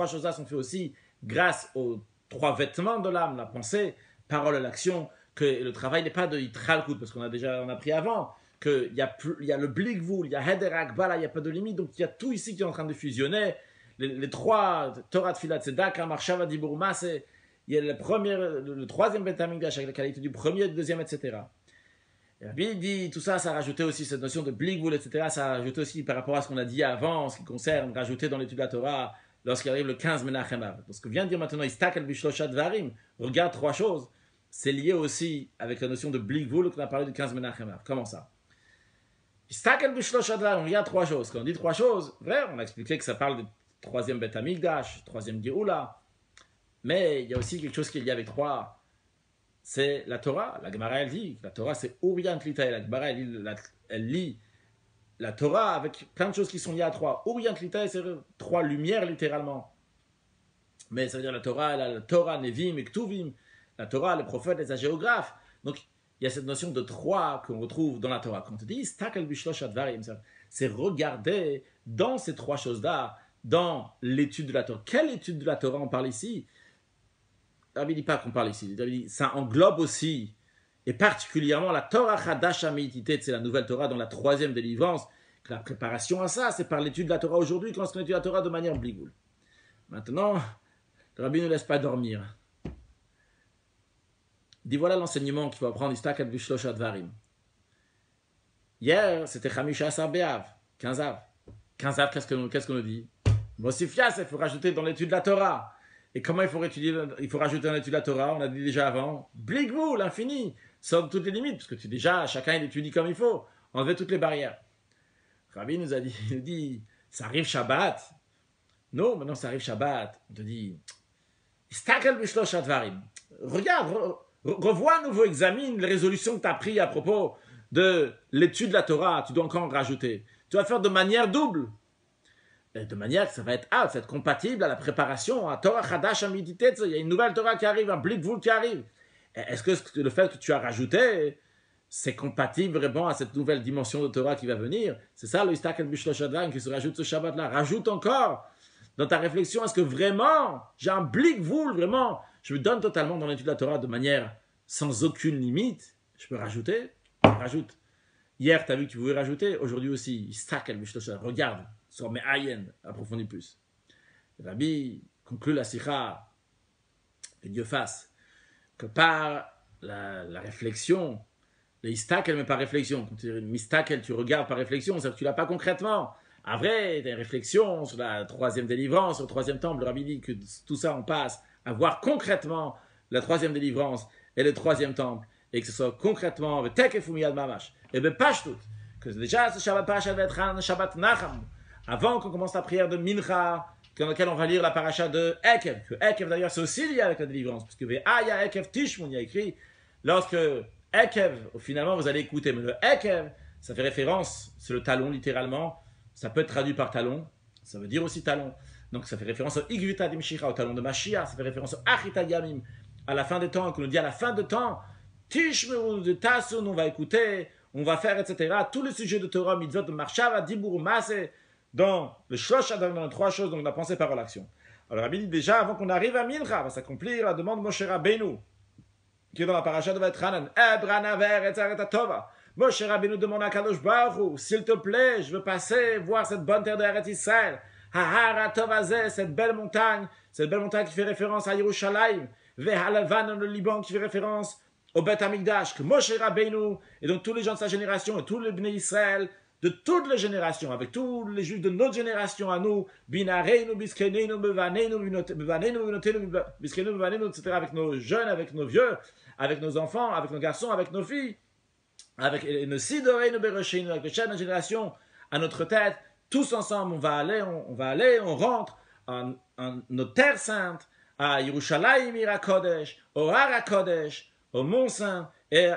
choses-là sont faites aussi grâce aux trois vêtements de l'âme, la pensée, parole et l'action, que le travail n'est pas de Yitralkut, parce qu'on a appris avant, qu'il y a le Blikvul, il y a Hederak, Bala, il n'y a pas de limite, donc il y a tout ici qui est en train de fusionner, les trois, Torah, Tfilat, Tzedaka, Marshava, Dibur, Maseh, il y a le troisième Beth Amikdash avec la qualité du premier, du deuxième, etc. Et Rabbi dit, tout ça, ça a rajouté aussi cette notion de Blikvul, etc., ça a rajouté aussi par rapport à ce qu'on a dit avant, en ce qui concerne, rajouter dans l'étude de la Torah, lorsqu'il arrive le 15 Menachem Av. Donc ce que vient de dire maintenant, Istakel Bishloshat Varim, regarde trois choses, c'est lié aussi avec la notion de Blikvul qu'on a parlé du 15 Menachem Av. Comment ça? Istakel Bishloshat Varim, regarde trois choses. Quand on dit trois choses, vrai, on a expliqué que ça parle du troisième Beth Amikdash, troisième Géoula, mais il y a aussi quelque chose qui est lié avec trois. C'est la Torah. La Gemara, elle dit la Torah, c'est Uriyant Litaï. La Gemara, elle lit la Torah avec plein de choses qui sont liées à trois. Uriyant Litaï, c'est trois lumières, littéralement. Mais ça veut dire la Torah, elle a la Torah, Nevim et Ktuvim. La Torah, les prophètes, les agéographes. Donc, il y a cette notion de trois qu'on retrouve dans la Torah. Quand on dit Stakel Bishlosh Advarim, c'est regarder dans ces trois choses-là, dans l'étude de la Torah. Quelle étude de la Torah on parle ici? Il ne dit pas qu'on parle ici. Ça englobe aussi, et particulièrement la Torah Chadash Amititet, c'est la nouvelle Torah dans la troisième délivrance. La préparation à ça, c'est par l'étude de la Torah aujourd'hui, quand on étudie la Torah de manière bligoul. Maintenant, le Rabbi ne laisse pas dormir. Il dit voilà l'enseignement qu'il faut apprendre, Istakel Bishlosh Advarim. Hier, c'était Chamisha Asar Be'av, 15 Av. 15 Av, qu'est-ce qu'on nous dit? Mosifias, il faut rajouter dans l'étude de la Torah. Et comment il faut rajouter dans l'étude de la Torah? On a dit déjà avant, Blikvul, l'infini, sauf toutes les limites, parce que déjà, chacun il étudie comme il faut, enlever toutes les barrières. Rabbi nous dit, ça arrive Shabbat. Non, maintenant ça arrive Shabbat. On te dit, Istakel Bishlosh Advarim. Regarde, revois à nouveau, examine les résolutions que tu as prises à propos de l'étude de la Torah. Tu dois encore en rajouter. Tu vas faire de manière double. De manière que ça va être compatible à la préparation, à Torah Chadash Amititet. Il y a une nouvelle Torah qui arrive, un Blikvul qui arrive. Est-ce que le fait que tu as rajouté, c'est compatible vraiment à cette nouvelle dimension de Torah qui va venir? C'est ça le Istakel Bishlosh Advarim qui se rajoute ce Shabbat-là. Rajoute encore dans ta réflexion, est-ce que vraiment, j'ai un Blikvul, vraiment, je me donne totalement dans l'étude de la Torah de manière sans aucune limite? Je peux rajouter? Rajoute. Hier, tu as vu que tu pouvais rajouter, aujourd'hui aussi, Istakel Bishlosh Advarim. Regarde. Sur mes ayen, approfondis plus. Le Rabbi conclut la sikha, que Dieu fasse, que par la réflexion, le istakel, mais par réflexion. Quand tu dis mistakel, tu regardes par réflexion, c'est-à-dire que tu l'as pas concrètement. À vrai, des réflexions sur la troisième délivrance, sur le troisième temple, le Rabbi dit que tout ça, on passe à voir concrètement la troisième délivrance et le troisième temple, et que ce soit concrètement, et bien, pas tout, que déjà, ce Shabbat Parashat va être un Shabbat Nacham. Avant qu'on commence la prière de Mincha, dans laquelle on va lire la paracha de Ekev, que Ekev d'ailleurs c'est aussi lié avec la délivrance, puisque Ve'aya Ekev Tishmon, il y a écrit, lorsque Ekev, finalement vous allez écouter, mais le Ekev, ça fait référence, c'est le talon littéralement, ça peut être traduit par talon, ça veut dire aussi talon, donc ça fait référence au Igvita Dimshira, au talon de Mashiach, ça fait référence au Achita Yamim, à la fin des temps, qu'on nous dit à la fin de temps, Tishmon de Tassun, on va écouter, on va faire, etc. Tous les sujets de Torah, mitzvot, de Marshava, Dibur, Maseh, dans le Shlosh Hadar, dans les trois choses, donc la pensée, parole, action. Alors Rabbi dit déjà, avant qu'on arrive à Mincha, va s'accomplir la demande de Moshe Rabbeinu, qui est dans la paracha de Vatranan. Moshe Rabbeinu demande à Kadosh Baruch Hu, s'il te plaît, je veux passer voir cette bonne terre de Eretz Israël. Cette belle montagne qui fait référence à Yerushalayim, Vehalavan dans le Liban qui fait référence au Beth Amikdash, que Moshe Rabbeinu et donc tous les gens de sa génération et tous les Bnei Israël de toutes les générations, avec tous les juifs de notre génération à nous, Binareinu, Biskeneinu, Bevaneinu, Biskeneinu, Bevaneinu, etc., avec nos jeunes, avec nos vieux, avec nos enfants, avec nos garçons, avec nos filles, avec nos Sidoreinu, Beresheinu, avec les chefs de la génération à notre tête, tous ensemble, on va aller, on rentre en nos terres saintes, à Yerushalayim, Irakodesh, au Harakodesh, au Mont Saint, et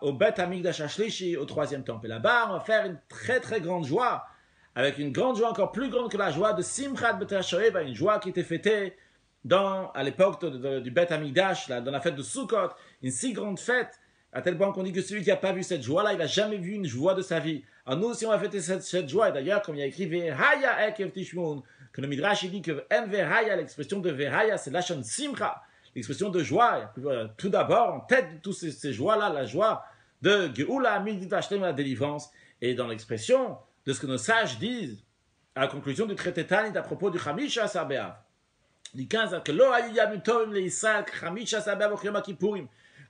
au Beth Amikdash Ashlishi, au troisième temple. Et là-bas, on va faire une très très grande joie, avec une grande joie encore plus grande que la joie de Simchat B'Ter Shoeva, une joie qui était fêtée à l'époque du Beth Amikdash, dans la fête de Sukkot, une si grande fête, à tel point qu'on dit que celui qui n'a pas vu cette joie-là, il n'a jamais vu une joie de sa vie. Alors nous aussi, on va fêter cette joie, et d'ailleurs, comme il y a écrit Vehaya Ekev Tishmun, que le Midrash il dit que En Vehaya, l'expression de Vehaya, c'est Lashon Simcha, l'expression de joie, tout d'abord, en tête de toutes ces joies-là, la joie de Geoula, Miditashtem, la délivrance, et dans l'expression de ce que nos sages disent à la conclusion du traité Tanit à propos du Chamisha Sabeav. Du 15, que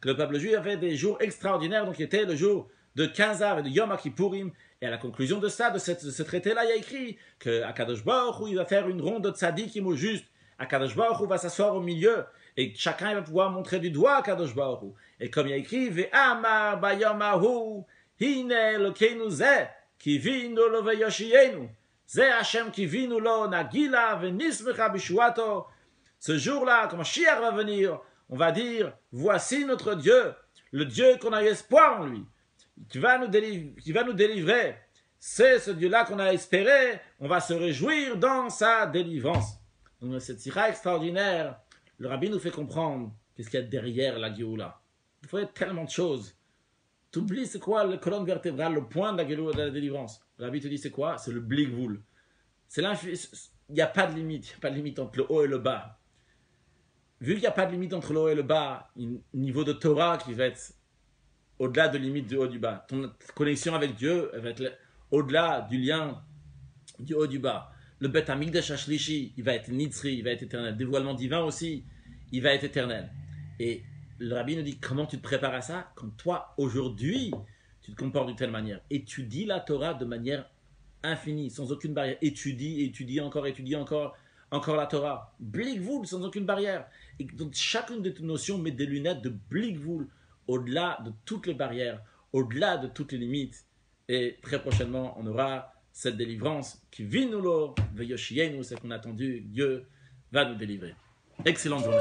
le peuple juif avait des jours extraordinaires, donc qui était le jour de 15 Av et de Yom Kippourim, et à la conclusion de ça, de ce traité-là, il y a écrit que Akadosh Baruch Hu, il va faire une ronde de tzadikim au juste, Akadosh Baruch Hu va s'asseoir au milieu, et chacun va pouvoir montrer du doigt à Kadosh Baruch Hu. Et comme il y a écrit, Ve'amar bayomahu, hine lokeinu ze, kivinu lo ve'yoshienu, ze Hashem kivinu lo nagila ve'nismecha bishuato. Ce jour-là, quand Mashiach va venir, on va dire, voici notre Dieu, le Dieu qu'on a eu espoir en lui, qui va nous délivrer. C'est ce Dieu-là qu'on a espéré, on va se réjouir dans sa délivrance. Donc cette sira extraordinaire, le Rabbi nous fait comprendre qu'est-ce qu'il y a derrière la Géoula. Il faut être tellement de choses. Tu oublies c'est quoi la colonne vertébrale, le point de la Géoula, de la délivrance. Le Rabbi te dit c'est quoi? C'est le blikvoul. Il n'y a pas de limite. Il n'y a pas de limite entre le haut et le bas. Vu qu'il n'y a pas de limite entre le haut et le bas, un niveau de Torah qui va être au-delà de limite du haut et du bas. Ton connexion avec Dieu va être au-delà du lien du haut et du bas. Le Beth Amikdash Ashlishi, il va être nitzri, il va être éternel. Dévoilement divin aussi, il va être éternel. Et le Rabbi nous dit, comment tu te prépares à ça? Quand toi, aujourd'hui, tu te comportes d'une telle manière. Étudie la Torah de manière infinie, sans aucune barrière. Étudie encore la Torah. Blikvoul, sans aucune barrière. Et donc, chacune de tes notions met des lunettes de Blikvoul, au-delà de toutes les barrières, au-delà de toutes les limites. Et très prochainement, on aura cette délivrance qui vit nous l'or, c'est qu'on a attendu, Dieu va nous délivrer. Excellente journée.